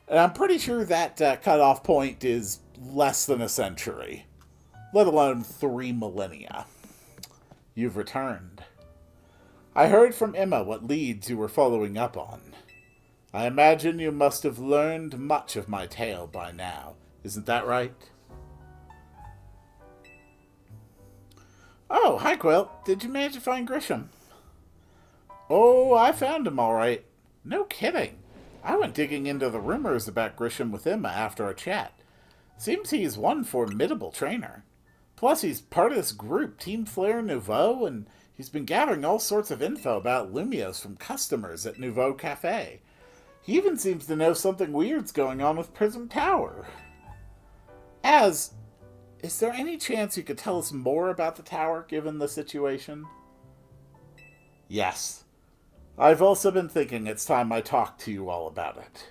And I'm pretty sure that cutoff point is less than a century, let alone 3 millennia. You've returned. I heard from Emma what leads you were following up on. I imagine you must have learned much of my tale by now. Isn't that right? Oh, hi, Quill. Did you manage to find Grisham? Oh, I found him all right. No kidding. I went digging into the rumors about Grisham with Emma after our chat. Seems he's one formidable trainer. Plus, he's part of this group, Team Flare Nouveau, and he's been gathering all sorts of info about Lumios from customers at Nouveau Cafe. He even seems to know something weird's going on with Prism Tower. Is there any chance you could tell us more about the tower, given the situation? Yes. I've also been thinking it's time I talk to you all about it.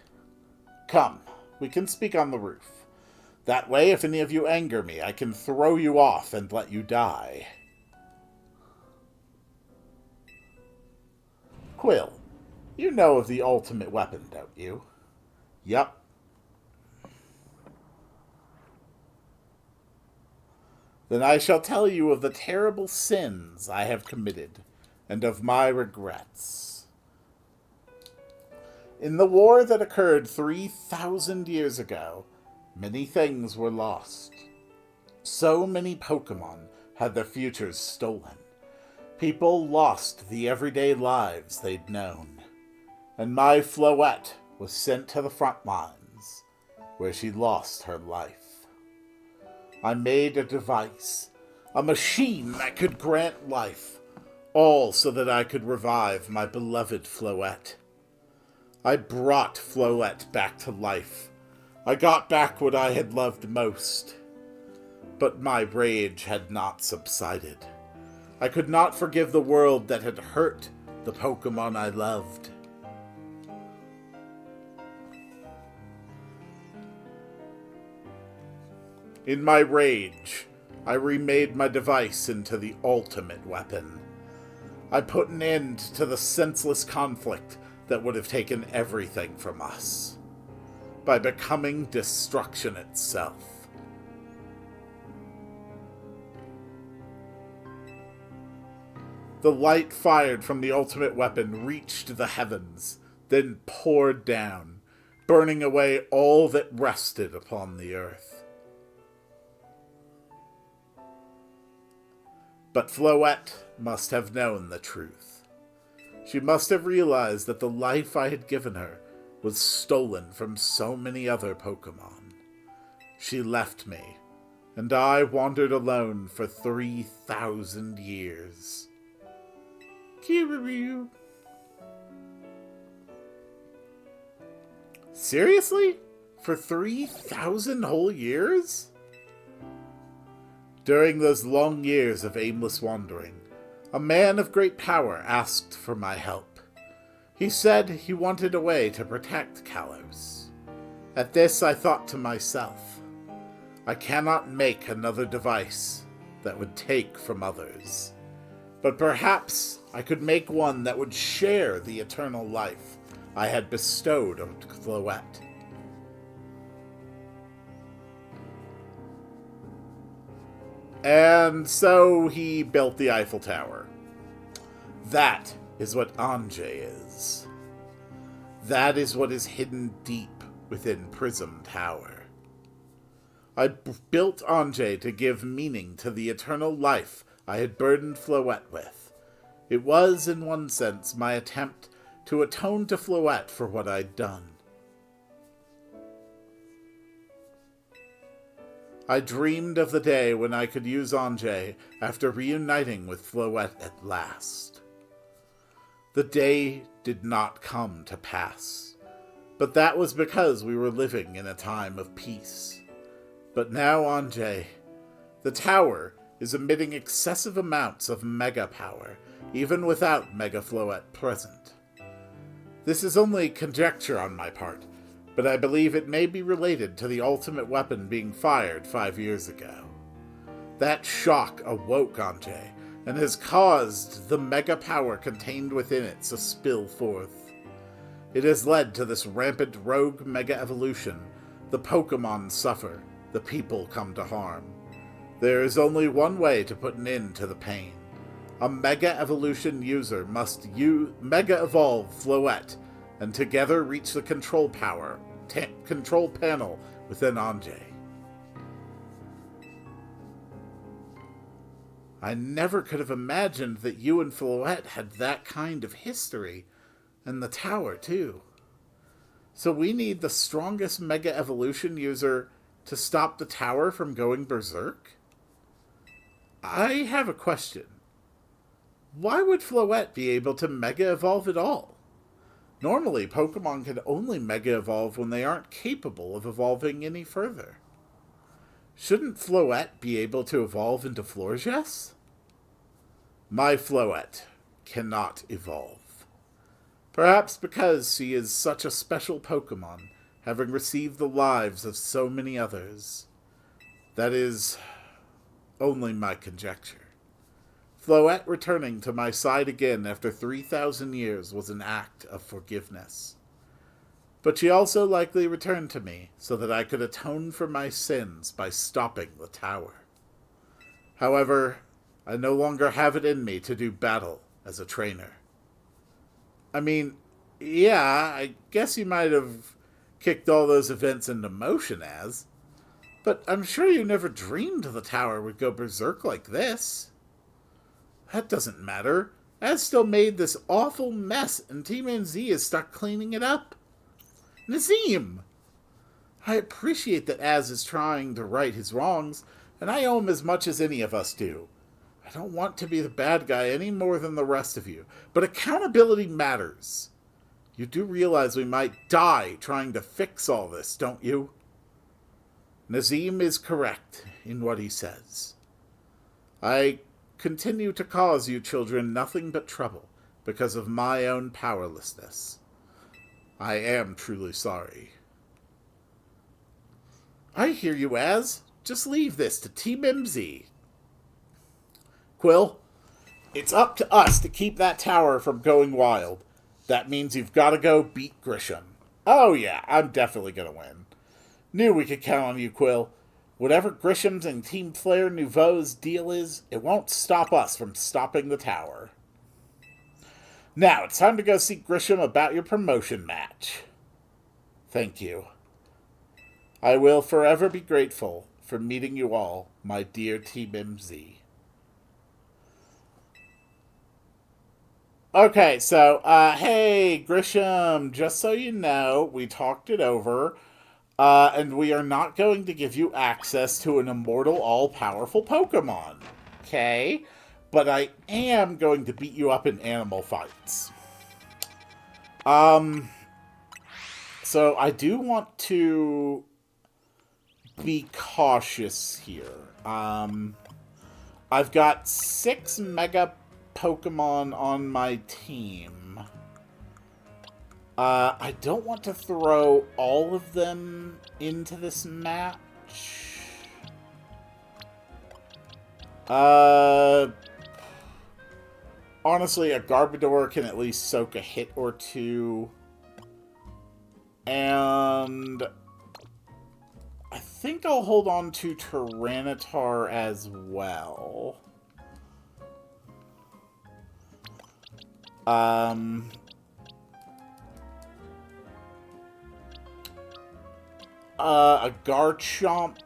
Come, we can speak on the roof. That way, if any of you anger me, I can throw you off and let you die. Quill, you know of the ultimate weapon, don't you? Yup. Then I shall tell you of the terrible sins I have committed, and of my regrets. In the war that occurred 3,000 years ago, many things were lost. So many Pokemon had their futures stolen. People lost the everyday lives they'd known. And my Floette was sent to the front lines, where she lost her life. I made a device, a machine that could grant life, all so that I could revive my beloved Floette. I brought Floette back to life. I got back what I had loved most. But my rage had not subsided. I could not forgive the world that had hurt the Pokemon I loved. In my rage, I remade my device into the ultimate weapon. I put an end to the senseless conflict that would have taken everything from us, by becoming destruction itself. The light fired from the ultimate weapon reached the heavens, then poured down, burning away all that rested upon the earth. But Floette must have known the truth. She must have realized that the life I had given her was stolen from so many other Pokemon. She left me, and I wandered alone for 3,000 years. Kiryu. Seriously? For 3,000 whole years? During those long years of aimless wandering, a man of great power asked for my help. He said he wanted a way to protect Kalos. At this I thought to myself, I cannot make another device that would take from others. But perhaps I could make one that would share the eternal life I had bestowed on Floette. And so he built the Eiffel Tower. That is what Anjay is. That is what is hidden deep within Prism Tower. I built Anjay to give meaning to the eternal life I had burdened Floette with. It was, in one sense, my attempt to atone to Floette for what I'd done. I dreamed of the day when I could use Anjay after reuniting with Floette at last. The day did not come to pass, but that was because we were living in a time of peace. But now, Anjay, the tower is emitting excessive amounts of mega power, even without Mega Floette present. This is only conjecture on my part, but I believe it may be related to the ultimate weapon being fired 5 years ago. That shock awoke Anjay, and has caused the mega power contained within it to spill forth. It has led to this rampant rogue mega evolution. The Pokémon suffer, the people come to harm. There is only one way to put an end to the pain. A Mega Evolution user must Mega Evolve Floette, and together reach the control panel within Anjay. I never could have imagined that you and Floette had that kind of history, and the tower too. So we need the strongest Mega Evolution user to stop the tower from going berserk? I have a question. Why would Floette be able to Mega Evolve at all? Normally, Pokemon can only Mega Evolve when they aren't capable of evolving any further. Shouldn't Floette be able to evolve into Florges? My Floette cannot evolve. Perhaps because she is such a special Pokemon, having received the lives of so many others. That is only my conjecture. Floette returning to my side again after 3,000 years was an act of forgiveness. But she also likely returned to me so that I could atone for my sins by stopping the tower. However, I no longer have it in me to do battle as a trainer. I mean, yeah, I guess you might have kicked all those events into motion as, but I'm sure you never dreamed the tower would go berserk like this. That doesn't matter. Az still made this awful mess, and Team NZ is stuck cleaning it up. Nazim! I appreciate that Az is trying to right his wrongs, and I owe him as much as any of us do. I don't want to be the bad guy any more than the rest of you, but accountability matters. You do realize we might die trying to fix all this, don't you? Nazim is correct in what he says. I continue to cause you children nothing but trouble because of my own powerlessness. I am truly sorry. I hear you, Az. Just leave this to Team MZ. Quill, it's up to us to keep that tower from going wild. That means you've got to go beat Grisham. Oh yeah, I'm definitely going to win. Knew we could count on you, Quill. Whatever Grisham's and Team Flare Nouveau's deal is, it won't stop us from stopping the tower. Now, it's time to go see Grisham about your promotion match. Thank you. I will forever be grateful for meeting you all, my dear Team MZ. Okay, so, hey, Grisham, just so you know, we talked it over. And we are not going to give you access to an immortal, all-powerful Pokemon. Okay? But I am going to beat you up in animal fights. So I do want to be cautious here. I've got 6 Mega Pokemon on my team. I don't want to throw all of them into this match. Honestly, a Garbodor can at least soak a hit or two. And I think I'll hold on to Tyranitar as well. A Garchomp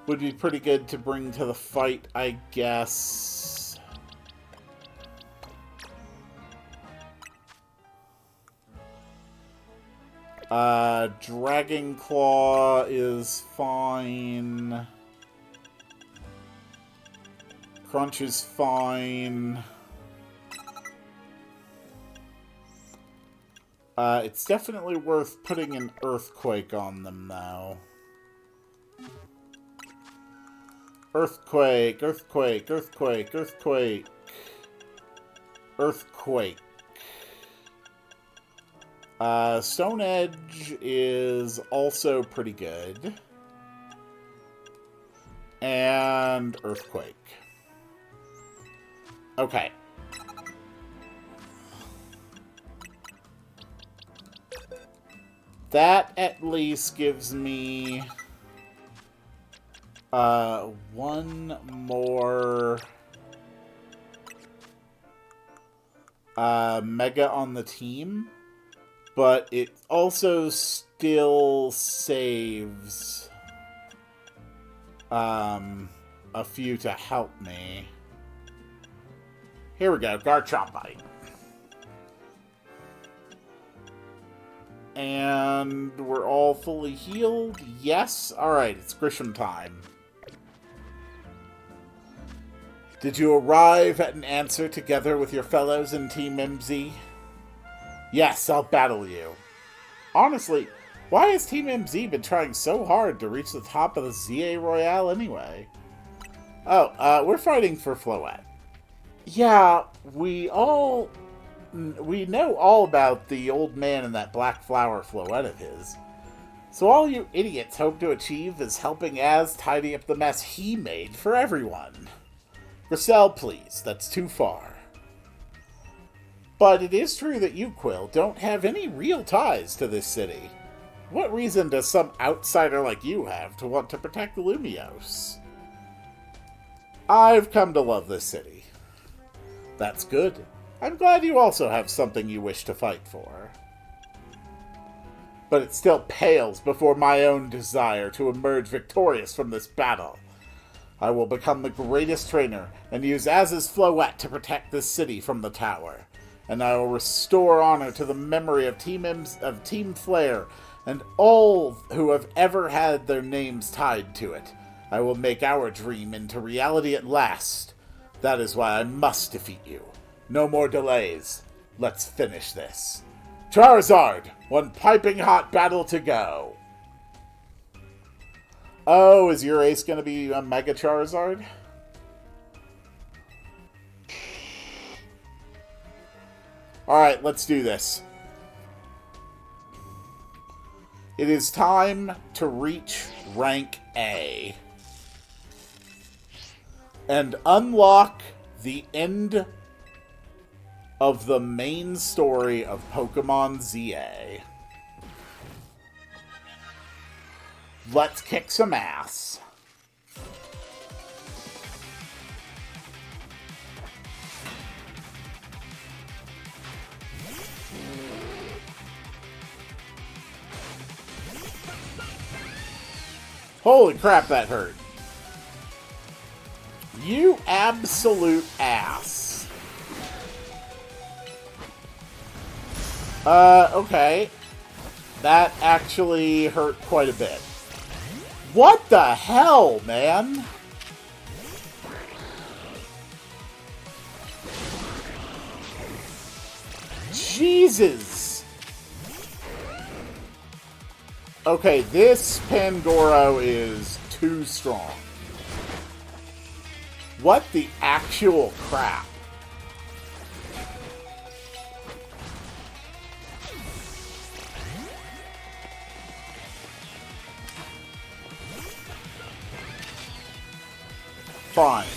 would be pretty good to bring to the fight, I guess. Dragon Claw is fine. Crunch is fine. It's definitely worth putting an Earthquake on them, though. Earthquake, Earthquake, Earthquake, Earthquake. Earthquake. Stone Edge is also pretty good. And Earthquake. Okay. That at least gives me one more Mega on the team, but it also still saves a few to help me. Here we go, Garchomp Bite. And we're all fully healed? Yes? Alright, it's Grisham time. Did you arrive at an answer together with your fellows in Team MZ? Yes, I'll battle you. Honestly, why has Team MZ been trying so hard to reach the top of the ZA Royale anyway? Oh, we're fighting for Floette. Yeah, we know all about the old man and that black flower Floette of his. So all you idiots hope to achieve is helping Az tidy up the mess he made for everyone. Grissel, please, that's too far. But it is true that you, Quill, don't have any real ties to this city. What reason does some outsider like you have to want to protect Lumiose? I've come to love this city. That's good. I'm glad you also have something you wish to fight for. But it still pales before my own desire to emerge victorious from this battle. I will become the greatest trainer and use Az's Floette to protect this city from the tower. And I will restore honor to the memory of Team Flare and all who have ever had their names tied to it. I will make our dream into reality at last. That is why I must defeat you. No more delays. Let's finish this. Charizard! One piping hot battle to go. Oh, is your ace going to be a Mega Charizard? Alright, let's do this. It is time to reach rank A. And unlock the end of the main story of Pokemon ZA. Let's kick some ass. Holy crap, that hurt. You absolute ass. Okay. That actually hurt quite a bit. What the hell, man? Jesus! Okay, this Pangoro is too strong. What the actual crap? Fine.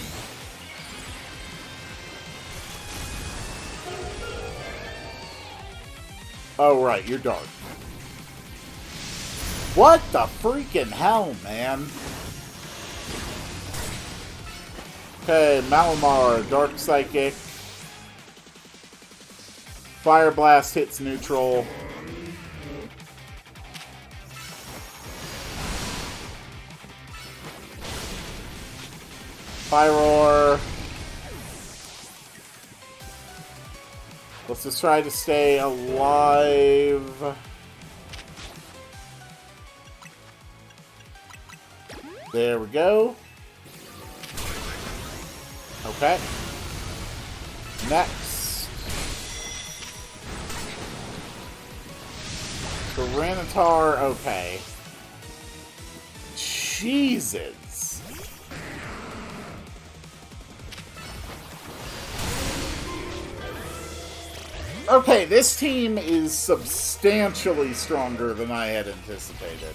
Oh, right, you're dark. What the freaking hell, man? Okay, Malamar, Dark Psychic. Fire Blast hits neutral. Pyroar. Let's just try to stay alive. There we go. Okay. Next. Tyranitar, okay. Jesus. Okay, this team is substantially stronger than I had anticipated.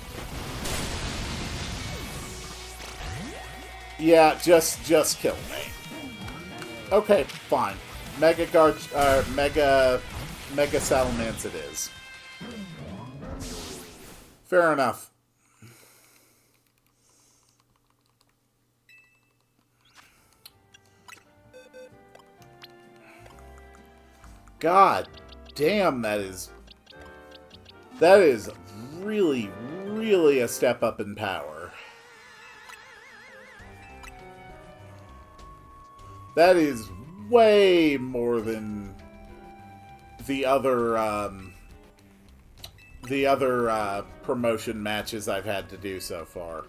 Yeah, just kill me. Okay, fine. Mega Salamence it is. Fair enough. God damn, that is really, really a step up in power. That is way more than the other promotion matches I've had to do so far.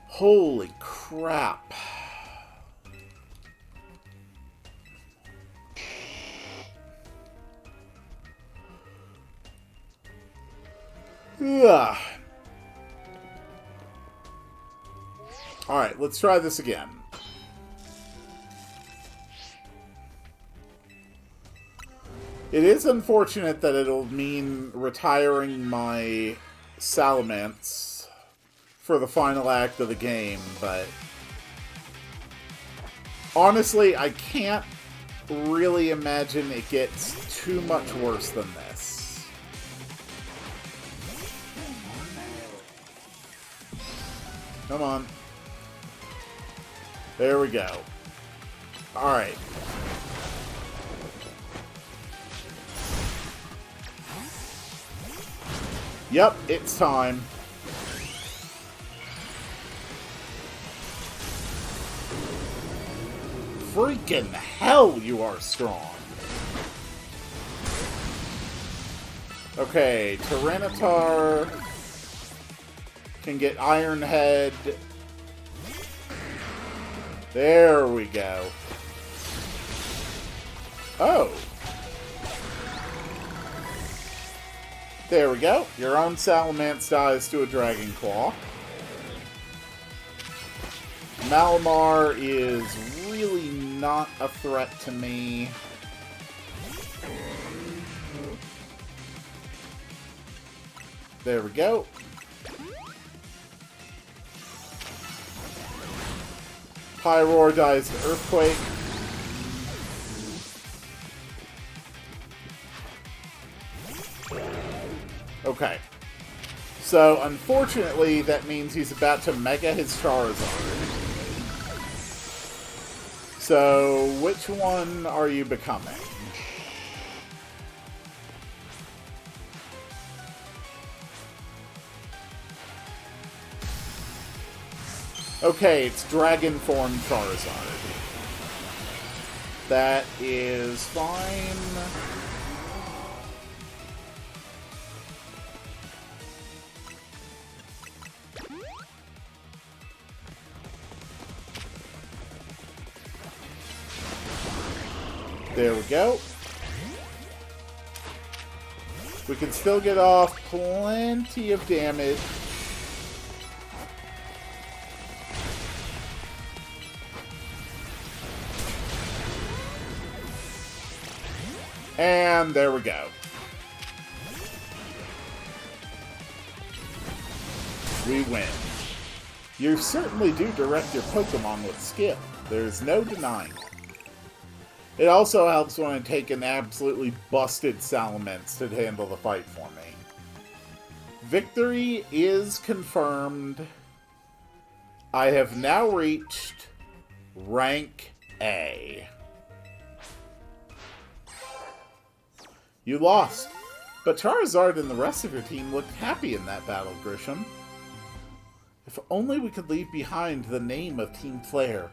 Holy crap. Ugh. Alright, let's try this again. It is unfortunate that it'll mean retiring my Salamence for the final act of the game, but honestly, I can't really imagine it gets too much worse than this. Come on. There we go. Alright. Yep, it's time. Freaking hell, you are strong. Okay, Tyranitar can get Iron Head. There we go. Oh. There we go. Your own Salamence dies to a Dragon Claw. Malamar is really not a threat to me. There we go. Pyroar dies to Earthquake. Okay. So, unfortunately, that means he's about to Mega his Charizard. So, which one are you becoming? Okay, it's Dragon Form Charizard. That is fine. There we go. We can still get off plenty of damage. And there we go. We win. You certainly do direct your Pokemon with skill. There's no denying it. It also helps when I take an absolutely busted Salamence to handle the fight for me. Victory is confirmed. I have now reached rank A. You lost, but Charizard and the rest of your team looked happy in that battle, Grisham. If only we could leave behind the name of Team Flare.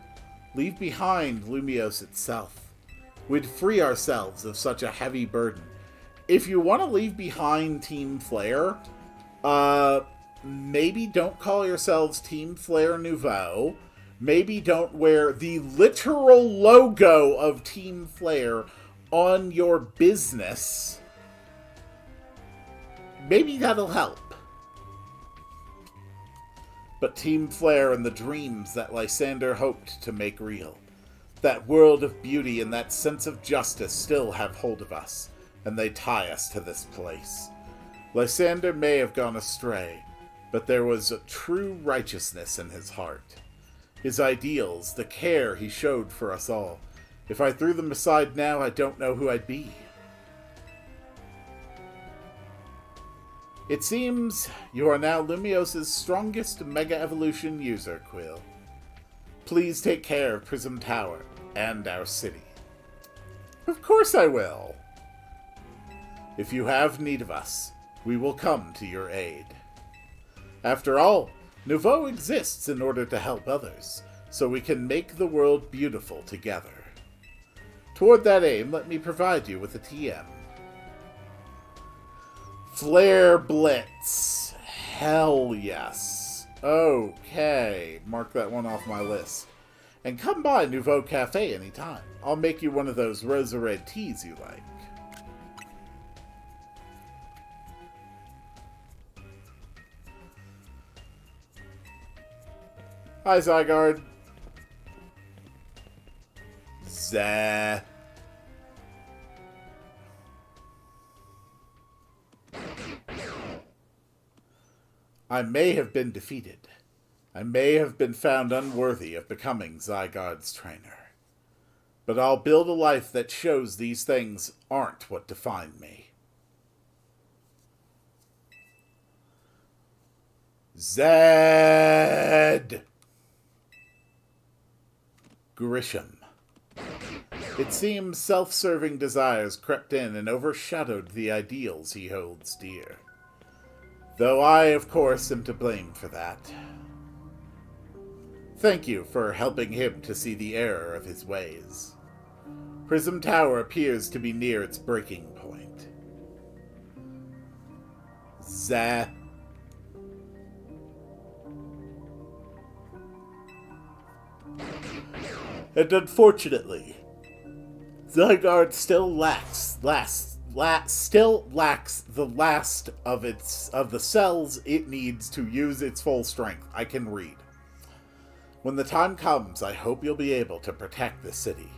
Leave behind Lumiose itself. We'd free ourselves of such a heavy burden. If you want to leave behind Team Flare, maybe don't call yourselves Team Flare Nouveau. Maybe don't wear the literal logo of Team Flare on your business. Maybe that'll help. But Team Flare and the dreams that Lysander hoped to make real, that world of beauty and that sense of justice still have hold of us, and they tie us to this place. Lysander may have gone astray, but there was a true righteousness in his heart. His ideals, the care he showed for us all. If I threw them aside now, I don't know who I'd be. It seems you are now Lumios's strongest Mega Evolution user, Quill. Please take care of Prism Tower and our city. Of course I will. If you have need of us, we will come to your aid. After all, Nouveau exists in order to help others, so we can make the world beautiful together. Toward that aim, let me provide you with a TM. Flare Blitz. Hell yes. Okay, mark that one off my list. And come by Nouveau Cafe anytime. I'll make you one of those Rosa Red teas you like. Hi, Zygarde. Zah. I may have been defeated. I may have been found unworthy of becoming Zygarde's trainer. But I'll build a life that shows these things aren't what define me. Zed! Grisham. It seems self-serving desires crept in and overshadowed the ideals he holds dear. Though I, of course, am to blame for that. Thank you for helping him to see the error of his ways. Prism Tower appears to be near its breaking point. Zah. And unfortunately, Zygarde still lacks the last of the cells it needs to use its full strength. I can read. When the time comes, I hope you'll be able to protect the city.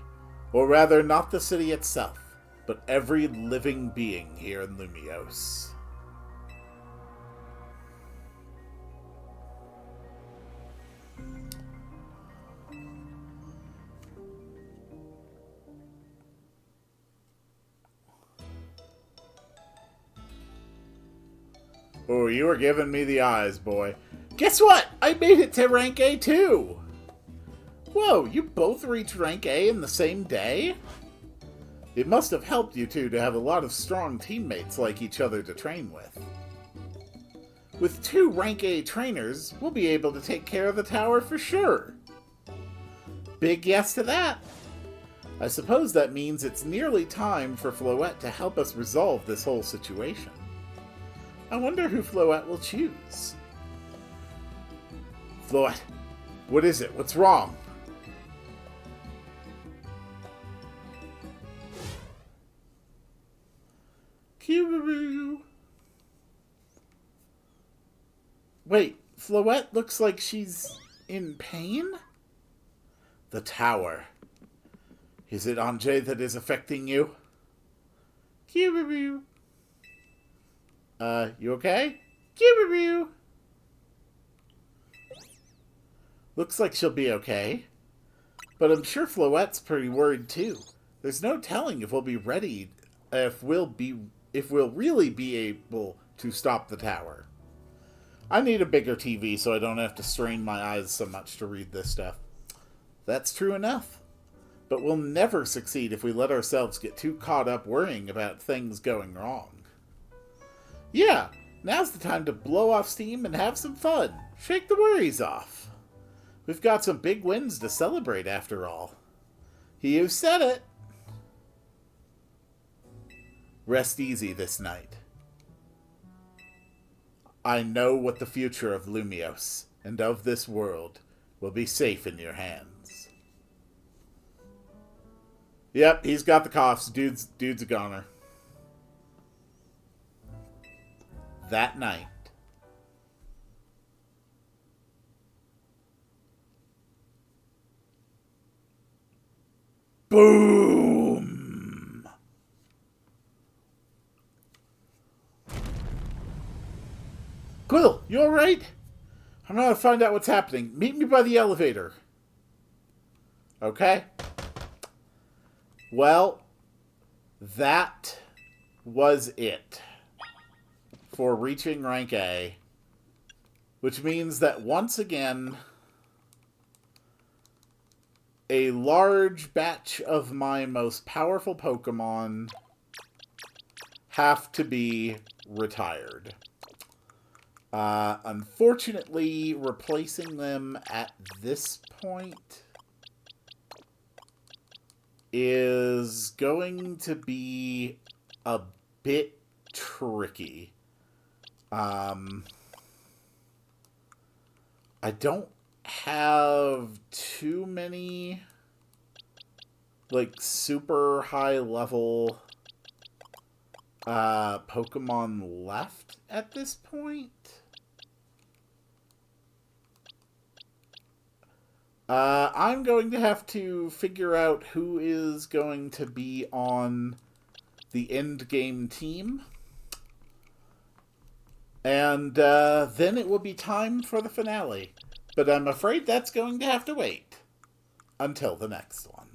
Or rather, not the city itself, but every living being here in Lumios. Oh, you were giving me the eyes, boy. Guess what? I made it to rank A too! Whoa, you both reached rank A in the same day? It must have helped you two to have a lot of strong teammates like each other to train with. With 2 rank A trainers, we'll be able to take care of the tower for sure. Big yes to that. I suppose that means it's nearly time for Floette to help us resolve this whole situation. I wonder who Floette will choose. Floette, what is it? What's wrong? Kiwiru. Wait, Floette looks like she's in pain? The tower. Is it Anjay that is affecting you? Kiwiru. You okay? Kiwiru. Looks like she'll be okay. But I'm sure Floette's pretty worried too. There's no telling if we'll be ready, if we'll really be able to stop the tower. I need a bigger TV so I don't have to strain my eyes so much to read this stuff. That's true enough. But we'll never succeed if we let ourselves get too caught up worrying about things going wrong. Yeah, now's the time to blow off steam and have some fun. Shake the worries off. We've got some big wins to celebrate after all. He who said it. Rest easy this night. I know what the future of Lumios and of this world will be safe in your hands. Yep, he's got the coughs. Dude's a goner. That night, boom! Quill, you alright? I'm gonna find out what's happening. Meet me by the elevator. Okay? Well, that was it for reaching rank A. Which means that once again, a large batch of my most powerful Pokemon have to be retired. Unfortunately, replacing them at this point is going to be a bit tricky. I don't have too many like super high level Pokemon left at this point. I'm going to have to figure out who is going to be on the end game team. And then it will be time for the finale. But I'm afraid that's going to have to wait until the next one.